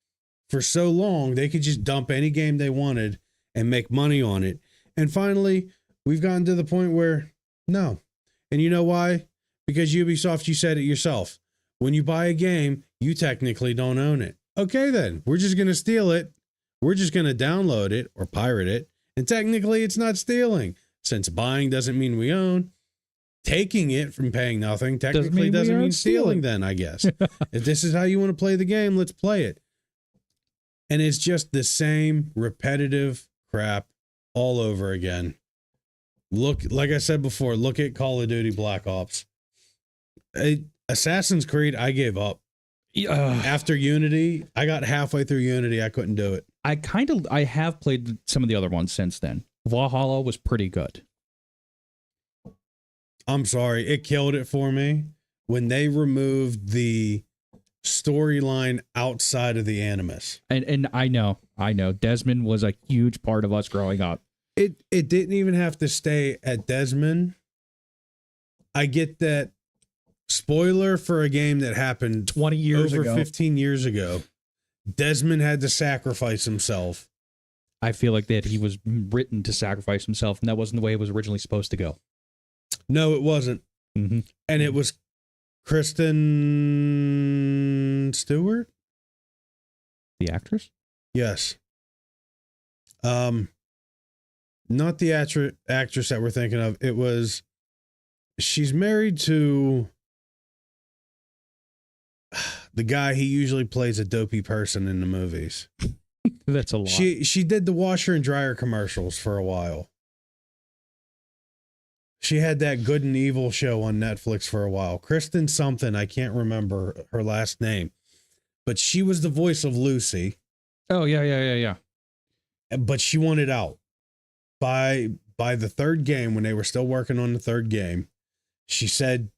for so long, they could just dump any game they wanted and make money on it. And finally, we've gotten to the point where, no. And you know why? Because Ubisoft, you said it yourself. When you buy a game, you technically don't own it. Okay, then. We're just going to steal it. We're just going to download it or pirate it. And technically, it's not stealing. since buying doesn't mean we own, taking it from paying nothing technically Doesn't doesn't mean mean stealing then, I guess. If this is how you want to play the game, let's play it. And it's just the same repetitive crap all over again. Look, like I said before, look at Call of Duty Black Ops. Assassin's Creed, I gave up. After Unity, I got halfway through Unity. I couldn't do it. I have played some of the other ones since then. Valhalla was pretty good. I'm sorry. It killed it for me when they removed the storyline outside of the Animus. And I know. Desmond was a huge part of us growing up. It didn't even have to stay at Desmond. I get that. Spoiler for a game that happened 20 years ago. 15 years ago. Desmond had to sacrifice himself. I feel like that he was written to sacrifice himself, and that wasn't the way it was originally supposed to go. No, it wasn't. Mm-hmm. And it was Kristen Stewart? The actress? Yes. Not the actress that we're thinking of. It was, she's married to the guy. He usually plays a dopey person in the movies. That's a lot. She did the washer and dryer commercials for a while. She had that Good and Evil show on Netflix for a while. Kristen something, I can't remember her last name. But she was the voice of Lucy. Oh, yeah. But she wanted out. By the third game, when they were still working on the third game, she said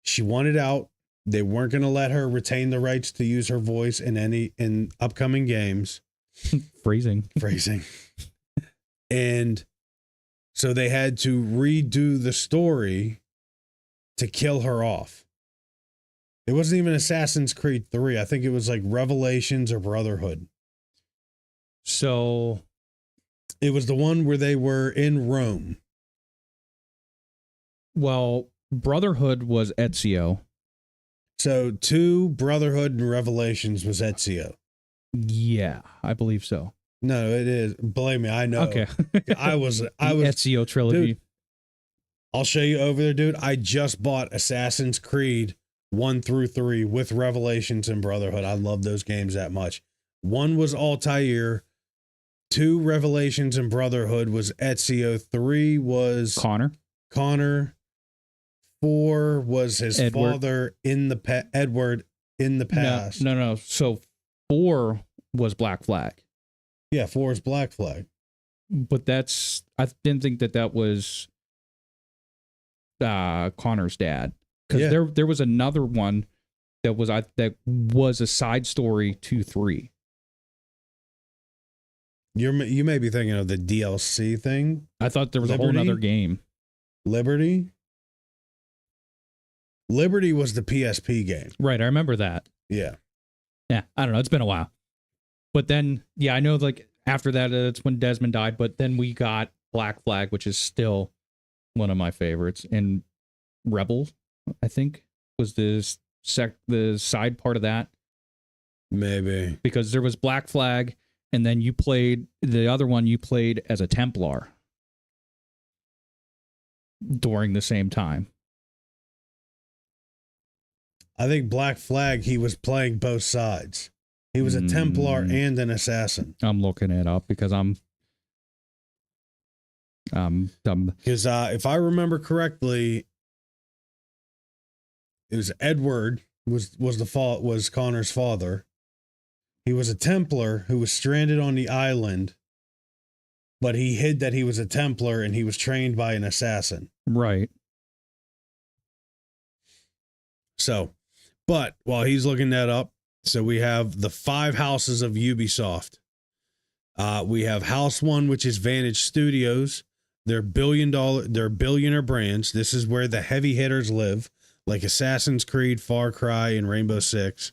she wanted out. They weren't going to let her retain the rights to use her voice in upcoming games. Phrasing. And so they had to redo the story to kill her off. It wasn't even Assassin's Creed 3. I think it was like Revelations or Brotherhood. So it was the one where they were in Rome. Well, Brotherhood was Ezio. So 2, Brotherhood, and Revelations was Ezio. Yeah, I believe so. No, it is. Believe me, I know. Okay. I was Ezio trilogy. Dude, I'll show you over there, dude. I just bought Assassin's Creed 1 through 3 with Revelations and Brotherhood. I love those games that much. 1 was Altair. 2, Revelations and Brotherhood was Ezio. 3 was Connor. 4 was his father in the Edward in the past. No. So 4 was Black Flag. Yeah, 4 is Black Flag. But I didn't think that was Connor's dad, because there was another one that was a side story to 3. You may be thinking of the DLC thing. I thought there was a whole other game. Liberty was the PSP game. Right, I remember that. Yeah. Yeah, I don't know. It's been a while. But then, yeah, I know like after that, it's when Desmond died. But then we got Black Flag, which is still one of my favorites. And Rebel, I think, was the side part of that. Maybe. Because there was Black Flag, and then the other one you played as a Templar during the same time. I think Black Flag, he was playing both sides. He was a Templar and an assassin. I'm looking it up because because if I remember correctly, it was Edward was Connor's father. He was a Templar who was stranded on the island, but he hid that he was a Templar and he was trained by an assassin. Right. So, but while he's looking that up, so we have the 5 houses of Ubisoft. We have House 1, which is Vantage Studios. They're billionaire brands. This is where the heavy hitters live, like Assassin's Creed, Far Cry, and Rainbow Six.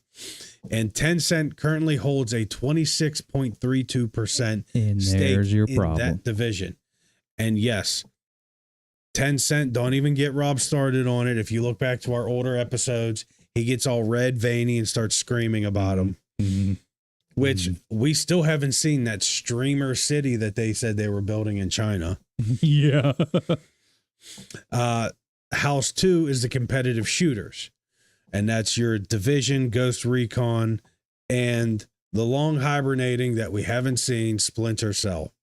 And Tencent currently holds a 26.32% stake in that division. And yes, Tencent, don't even get Rob started on it. If you look back to our older episodes, he gets all red, veiny, and starts screaming about them. Mm-hmm. Which we still haven't seen that streamer city that they said they were building in China. Yeah. House 2 is the competitive shooters, and that's your Division, Ghost Recon, and the long hibernating that we haven't seen, Splinter Cell.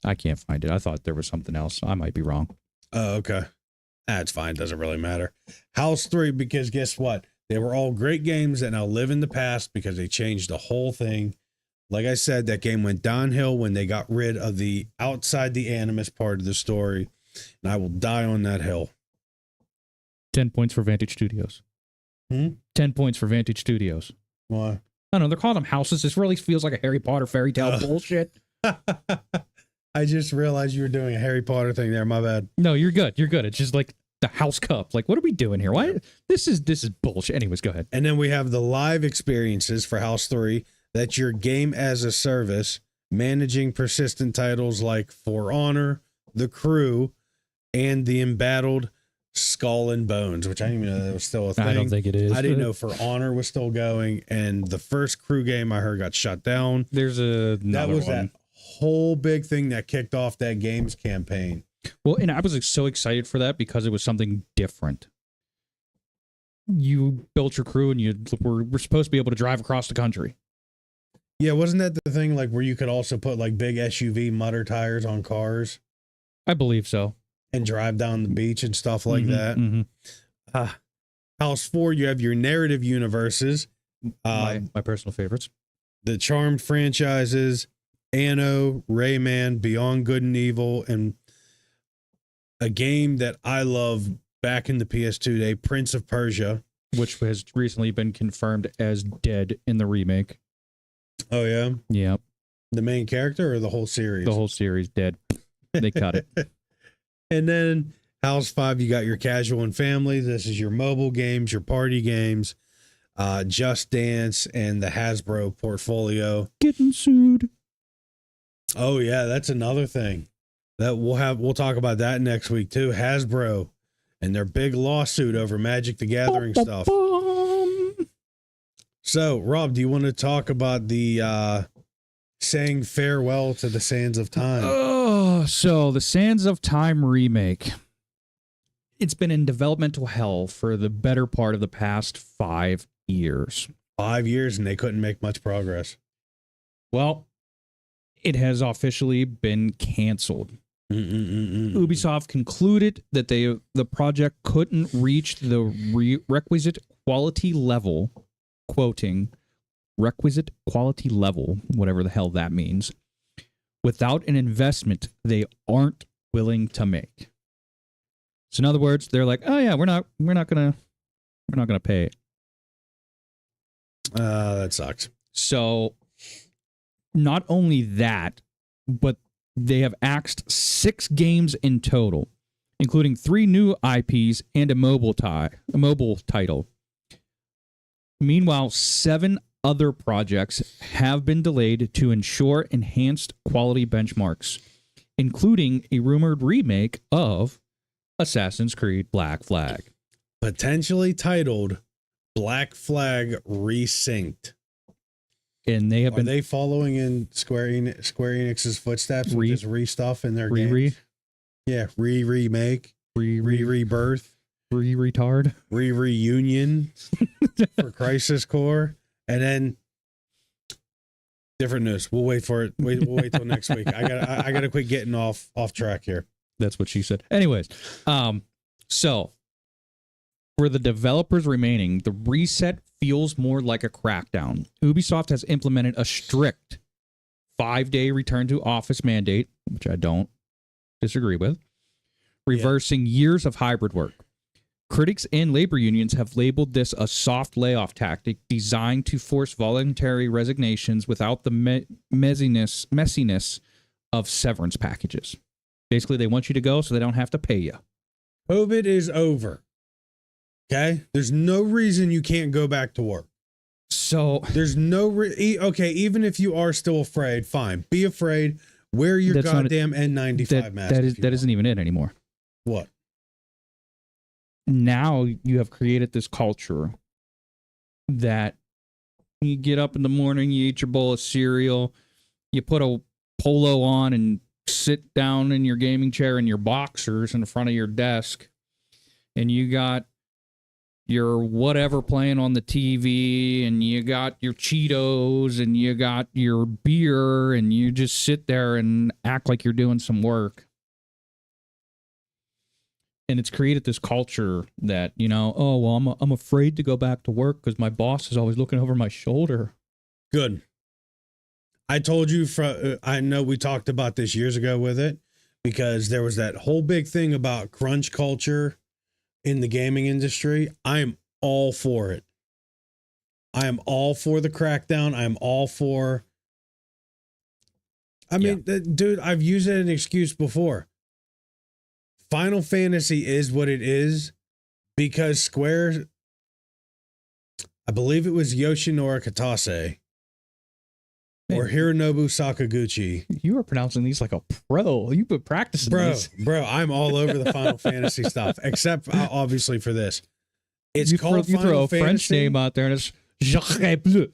I can't find it. I thought there was something else. I might be wrong. Oh, okay. That's fine. Doesn't really matter. House 3, because guess what? They were all great games that now live in the past because they changed the whole thing. Like I said, that game went downhill when they got rid of the outside the animus part of the story, and I will die on that hill. 10 points for Vantage Studios. 10 points for Vantage Studios. Why? I don't know. They're calling them houses. This really feels like a Harry Potter fairy tale bullshit. I just realized you were doing a Harry Potter thing there. My bad. No, you're good. You're good. It's just like the house cup. Like, what are we doing here? Why? This is bullshit. Anyways, go ahead. And then we have the live experiences for House 3. That's your game as a service, managing persistent titles like For Honor, The Crew, and the embattled Skull and Bones, which I didn't even know that was still a thing. I don't think it is. I didn't know For Honor was still going, and the first Crew game I heard got shut down. There's another one. That whole big thing that kicked off that games campaign. Well, and I was so excited for that because it was something different. You built your crew and you were supposed to be able to drive across the country. Yeah, wasn't that the thing like where you could also put like big SUV mutter tires on cars? I believe so. And drive down the beach and stuff like that. Mm-hmm. House 4, you have your narrative universes. My personal favorites. The Charmed franchises, Anno, Rayman, Beyond Good and Evil, and a game that I love back in the PS2 day, Prince of Persia. Which has recently been confirmed as dead in the remake. Oh, yeah? Yep. The main character or the whole series? The whole series dead. They cut it. And then House 5, you got your casual and family. This is your mobile games, your party games, Just Dance, and the Hasbro portfolio. Getting sued. Oh, yeah, that's another thing. That we'll talk about that next week too. Hasbro and their big lawsuit over Magic the Gathering stuff. So, Rob, do you want to talk about the saying farewell to the Sands of Time? Oh, so the Sands of Time remake. It's been in developmental hell for the better part of the past 5 years. 5 years and they couldn't make much progress. Well, it has officially been canceled. Ubisoft concluded that the project couldn't reach the requisite quality level, quoting, requisite quality level, whatever the hell that means, without an investment they aren't willing to make. So in other words, they're like, oh yeah, we're not gonna pay. That sucks. So not only that, but they have axed 6 games in total, including 3 new IPs and a mobile title. Meanwhile, 7 other projects have been delayed to ensure enhanced quality benchmarks, including a rumored remake of Assassin's Creed Black Flag. Potentially titled Black Flag Resynced. And they have been... Are they following in Square Enix's footsteps with this re-stuff in their games? Yeah, remake, rebirth, retard, reunion for Crisis Core, and then different news. We'll wait for it. We'll wait till next week. I gotta quit getting off track here. That's what she said. Anyways, so for the developers remaining, the reset feels more like a crackdown. Ubisoft has implemented a strict 5-day return to office mandate, which I don't disagree with, reversing years of hybrid work. Critics and labor unions have labeled this a soft layoff tactic designed to force voluntary resignations without the messiness of severance packages. Basically, they want you to go so they don't have to pay you. COVID is over. Okay? There's no reason you can't go back to work. So there's no okay, even if you are still afraid, fine. Be afraid. Wear your goddamn N95 mask. That isn't even it anymore. What? Now you have created this culture that you get up in the morning, you eat your bowl of cereal, you put a polo on and sit down in your gaming chair in your boxers in front of your desk, and you got your whatever playing on the TV, and you got your Cheetos, and you got your beer, and you just sit there and act like you're doing some work. And it's created this culture that, oh, well, I'm afraid to go back to work because my boss is always looking over my shoulder. Good. I told you, I know we talked about this years ago with it, because there was that whole big thing about crunch culture in the gaming industry. I am all for it. I am all for the crackdown. I am all for... dude, I've used it as an excuse before. Final Fantasy is what it is because Square, I believe it was Yoshinori Kitase or Hironobu Sakaguchi. You are pronouncing these like a pro. You've been practicing these. Bro, I'm all over the Final Fantasy stuff, except obviously for this. It's called Final Fantasy. You throw a French name out there and it's Jacques Bleu.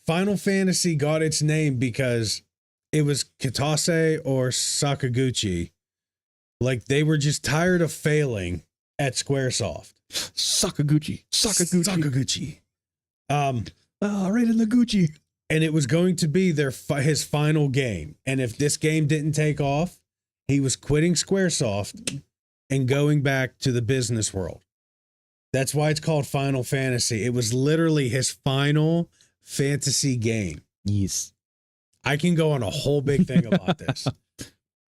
Final Fantasy got its name because it was Kitase or Sakaguchi. Like, they were just tired of failing at Squaresoft. Sakaguchi. Right in the Gucci. And it was going to be his final game. And if this game didn't take off, he was quitting Squaresoft and going back to the business world. That's why it's called Final Fantasy. It was literally his final fantasy game. Yes. I can go on a whole big thing about this.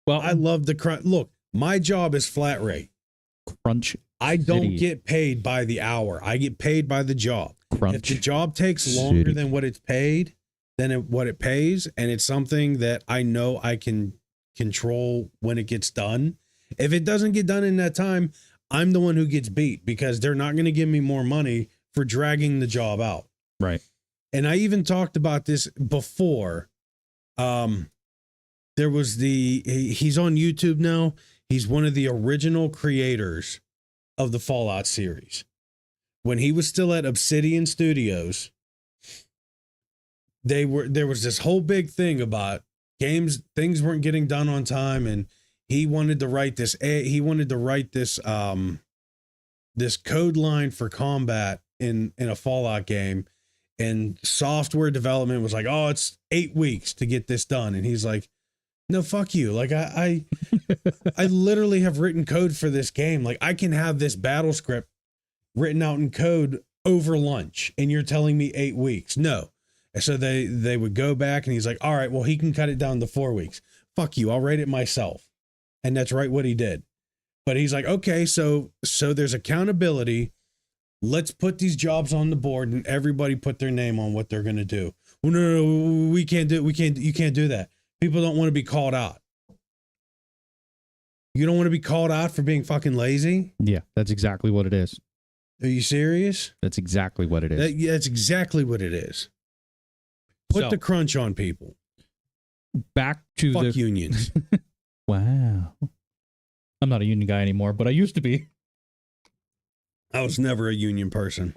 Well, I love the crunch. Look, my job is flat rate. Crunch. I don't get paid by the hour. I get paid by the job. Crunch. If the job takes longer than what it's paid, what it pays, and it's something that I know I can control when it gets done. If it doesn't get done in that time, I'm the one who gets beat because they're not going to give me more money for dragging the job out. Right. And I even talked about this before. There was he's on YouTube now. He's one of the original creators of the Fallout series. When he was still at Obsidian Studios, there was this whole big thing about things weren't getting done on time, and he wanted to write this this code line for combat in a Fallout game. And software development was like, oh, it's 8 weeks to get this done. And he's like, no, fuck you. Like, I literally have written code for this game. Like, I can have this battle script written out in code over lunch, and you're telling me 8 weeks. No. And so they would go back, and he's like, all right, well, he can cut it down to 4 weeks. Fuck you. I'll write it myself. And that's right what he did. But he's like, okay, so there's accountability. Let's put these jobs on the board and everybody put their name on what they're going to do. Well, no, you can't do that. People don't want to be called out. You don't want to be called out for being fucking lazy? Yeah, that's exactly what it is. Are you serious? That's exactly what it is. That's exactly what it is. Put the crunch on people. Back to Fuck unions. Wow. I'm not a union guy anymore, but I used to be. I was never a union person.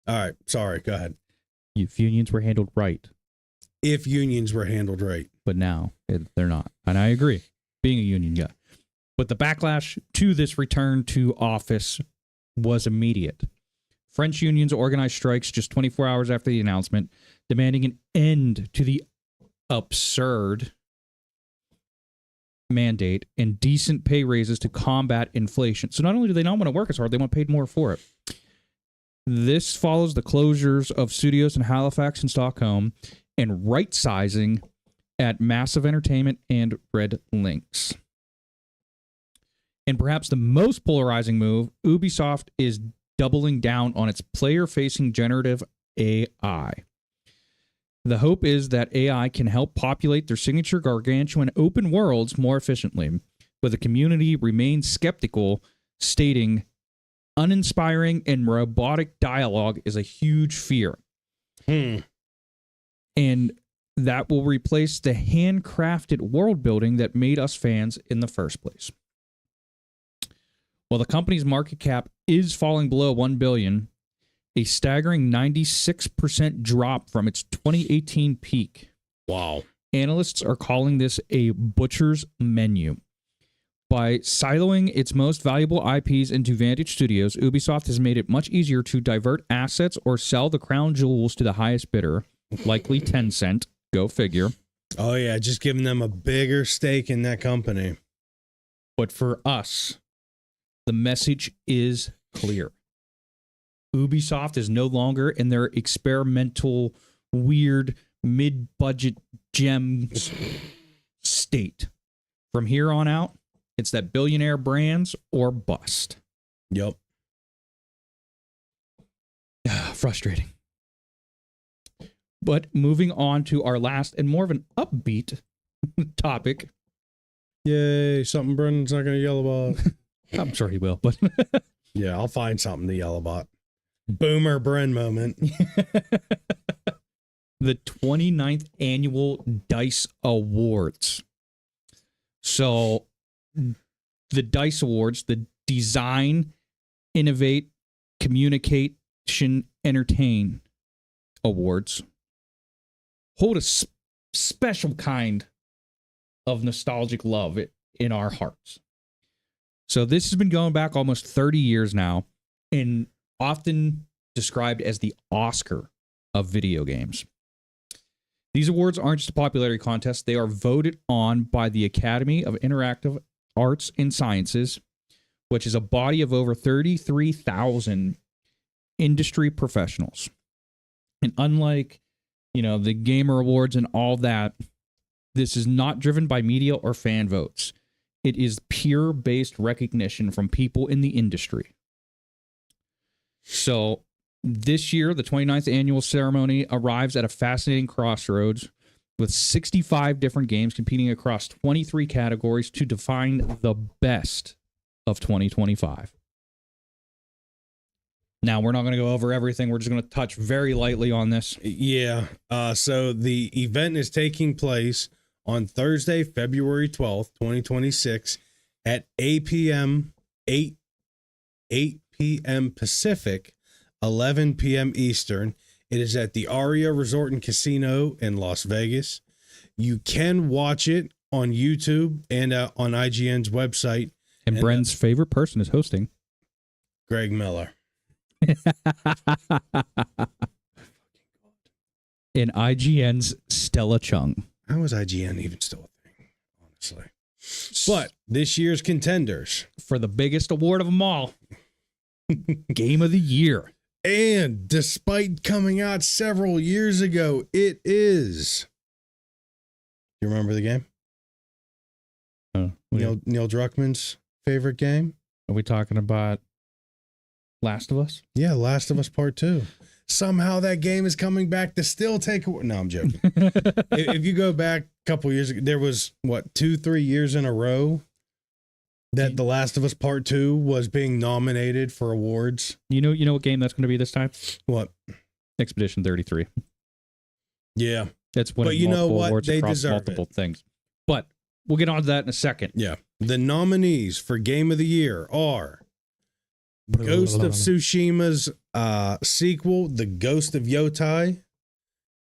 All right. Sorry. Go ahead. If unions were handled right. If unions were handled right. But now they're not. And I agree, being a union guy. But the backlash to this return to office was immediate. French unions organized strikes just 24 hours after the announcement, demanding an end to the absurd mandate and decent pay raises to combat inflation. So not only do they not want to work as hard, they want paid more for it. This follows the closures of studios in Halifax and Stockholm and right-sizing at Massive Entertainment and Red Lynx. And perhaps the most polarizing move, Ubisoft is doubling down on its player-facing generative AI. The hope is that AI can help populate their signature gargantuan open worlds more efficiently, but the community remains skeptical, stating, uninspiring and robotic dialogue is a huge fear. And that will replace the handcrafted world building that made us fans in the first place. While the company's market cap is falling below $1 billion, a staggering 96% drop from its 2018 peak. Wow. Analysts are calling this a butcher's menu. By siloing its most valuable IPs into Vantage Studios, Ubisoft has made it much easier to divert assets or sell the crown jewels to the highest bidder, likely Tencent. Go figure. Oh, yeah, just giving them a bigger stake in that company. But for us, the message is clear. Ubisoft is no longer in their experimental, weird, mid-budget gems state. From here on out, it's that billionaire brands or bust. Yep. Frustrating. But moving on to our last and more of an upbeat topic. Yay, something Brendan's not going to yell about. I'm sure he will, but yeah, I'll find something to yell about. Boomer Bren moment. The 29th annual DICE Awards. So the DICE Awards, the Design, Innovate, Communication, Entertain Awards, hold a special kind of nostalgic love in our hearts. So this has been going back almost 30 years now, and often described as the Oscar of video games. These awards aren't just a popularity contest. They are voted on by the Academy of Interactive Arts and Sciences, which is a body of over 33,000 industry professionals. And unlike, the Gamer Awards and all that, this is not driven by media or fan votes. It is peer-based recognition from people in the industry. So this year, the 29th annual ceremony arrives at a fascinating crossroads with 65 different games competing across 23 categories to define the best of 2025. Now, we're not going to go over everything. We're just going to touch very lightly on this. Yeah. So the event is taking place on Thursday, February 12th, 2026 at 8 p.m. Pacific, 11 p.m. Eastern. It is at the Aria Resort and Casino in Las Vegas. You can watch it on YouTube and on IGN's website. And Bren's favorite person is hosting. Greg Miller. And IGN's Stella Chung. How is IGN even still a thing, honestly? But this year's contenders for the biggest award of them all, Game of the Year. And despite coming out several years ago, it is. You remember the game? Neil Druckmann's favorite game? Are we talking about Last of Us? Yeah, Last of Us Part 2. Somehow that game is coming back to still take away. No, I'm joking. If you go back a couple years ago, there was, 2-3 years in a row that The Last of Us Part 2 was being nominated for awards. You know what game that's going to be this time? What? Expedition 33. Yeah. That's winning but you know what? Awards they across deserve multiple it. Things. But we'll get on to that in a second. Yeah. The nominees for Game of the Year are Ghost of Tsushima's sequel, The Ghost of Yotai.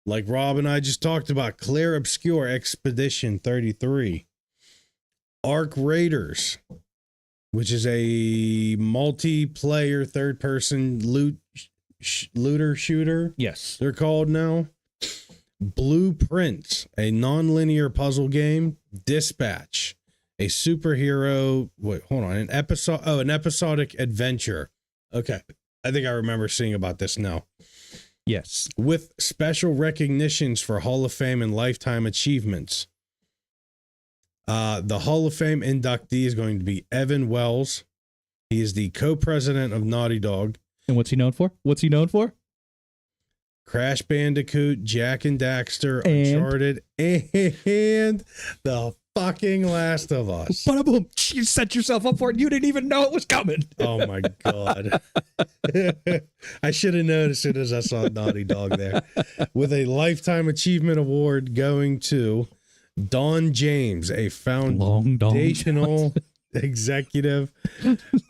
Like Rob and I just talked about, Clair Obscure Expedition 33. Arc Raiders, which is a multiplayer third-person looter shooter. Yes. They're called now. Blueprints, a non-linear puzzle game. Dispatch, a superhero. Wait, hold on. An episodic adventure. Okay. I think I remember seeing about this now. Yes. With special recognitions for Hall of Fame and lifetime achievements. The Hall of Fame inductee is going to be Evan Wells. He is the co-president of Naughty Dog. And what's he known for? Crash Bandicoot, Jak and Daxter, Uncharted, and the fucking Last of Us. Boom! You set yourself up for it. You didn't even know it was coming. Oh my God. I should have known as soon as I saw Naughty Dog there. With a Lifetime Achievement Award going to Don James, a foundational executive.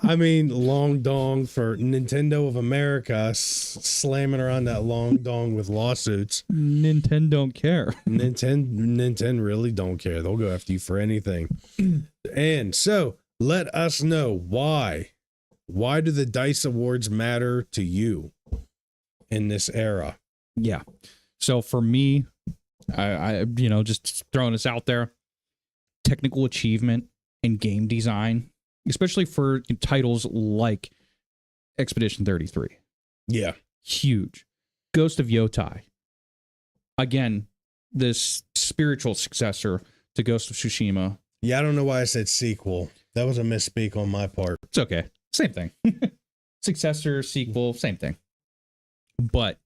I mean, long dong for Nintendo of America slamming around that long dong with lawsuits. Nintendo don't care. Nintendo really don't care. They'll go after you for anything. And so let us know why. Why do the DICE Awards matter to you in this era? Yeah. So for me, I just throwing this out there, technical achievement in game design, especially for titles like Expedition 33. Yeah. Huge. Ghost of Yotai. Again, this spiritual successor to Ghost of Tsushima. Yeah, I don't know why I said sequel. That was a misspeak on my part. It's okay. Same thing. Successor, sequel, same thing. But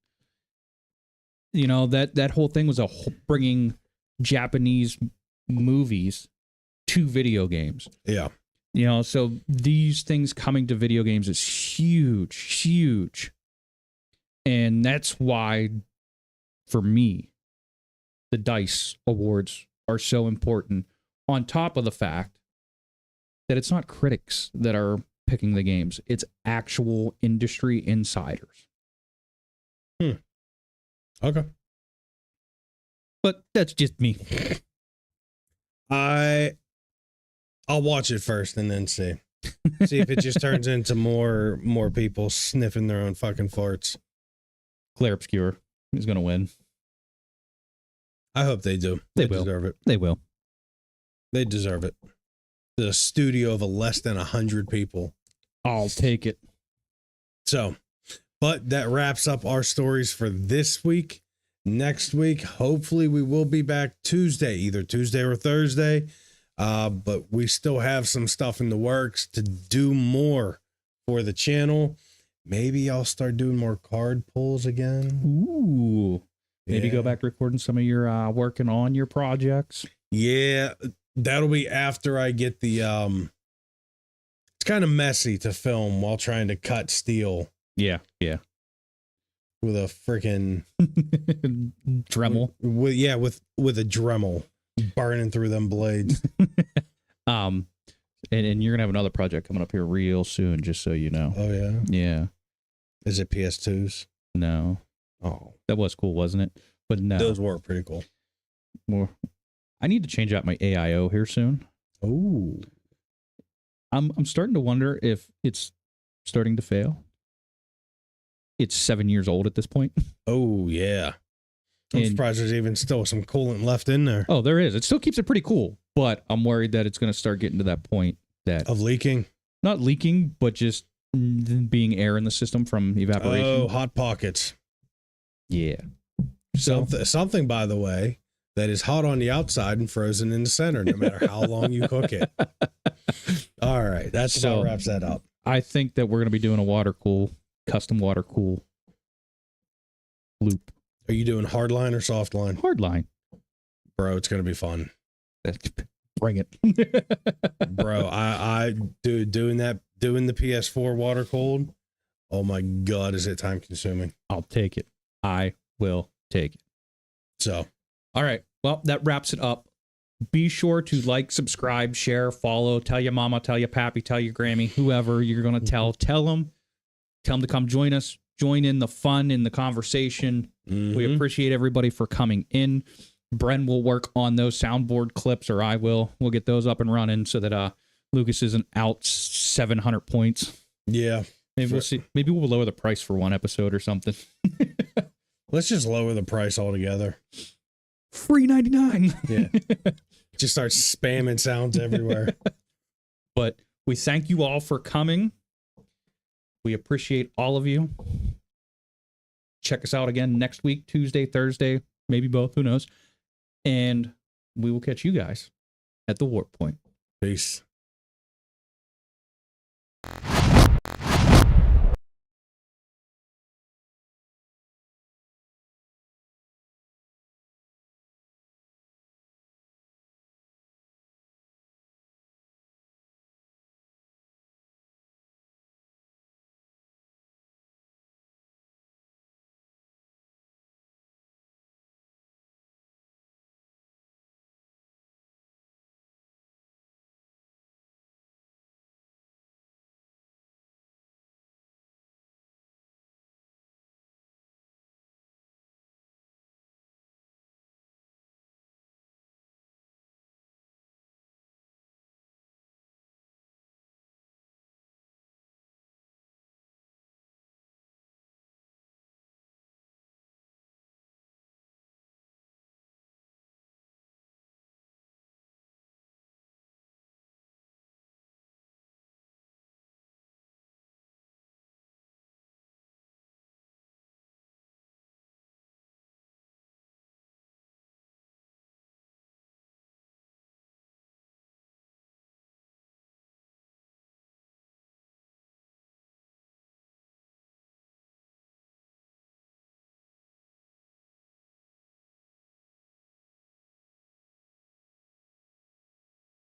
that whole thing was bringing Japanese movies to video games. Yeah. So these things coming to video games is huge. And that's why, for me, the DICE Awards are so important, on top of the fact that it's not critics that are picking the games. It's actual industry insiders. Okay. But that's just me. I'll watch it first and then see if it just turns into more people sniffing their own fucking farts. Claire Obscure is going to win. I hope they do. They will. Deserve it. They will. They deserve it. The studio of less than 100 people. I'll take it. So, but that wraps up our stories for this week. Next week, hopefully we will be back Tuesday, either Tuesday or Thursday. But we still have some stuff in the works to do more for the channel. Maybe I'll start doing more card pulls again. Ooh. Maybe Yeah. go back to recording some of your working on your projects. Yeah, that'll be after I get the it's kind of messy to film while trying to cut steel Yeah. with a freaking Dremel. with a Dremel burning through them blades. And you're gonna have another project coming up here real soon, just so you know. Oh yeah. Yeah. Is it PS2s? No. Oh, That was cool, wasn't it? But no. those were pretty cool. I need to change out my AIO here soon. Ooh. I'm starting to wonder if it's starting to fail. It's 7 years old at this point. Oh yeah. I'm surprised there's even still some coolant left in there. Oh, there is. It still keeps it pretty cool, but I'm worried that it's going to start getting to that point that Of leaking. not leaking, but just being air in the system from evaporation. Oh, hot pockets. Yeah. So Something, by the way, that is hot on the outside and frozen in the center, no matter how long you cook it. All right, that's So- about wraps that up. I think that we're going to be doing a custom water cool loop. Are you doing hard line or soft line? Hard line. Bro, it's gonna be fun. Bring it. Bro, I do doing the PS4 water cold. Oh my god, is it time consuming? I'll take it. I will take it. So All right. Well, that wraps it up. Be sure to like, subscribe, share, follow, tell your mama, tell your pappy, tell your Grammy, whoever you're going to tell them to come join us, join in the fun, in the conversation. We appreciate everybody for coming in. Bren will work on those soundboard clips, or I will. We'll get those up and running so that Lucas isn't out 700 points. yeah. Maybe we'll see. Maybe we'll lower the price for one episode or something. Let's just lower the price altogether. Free 99. Yeah. Just start spamming sounds everywhere. But we thank you all for coming. We appreciate all of you. Check us out again next week, Tuesday, Thursday, maybe both, who knows. And we will catch you guys at the warp point. Peace.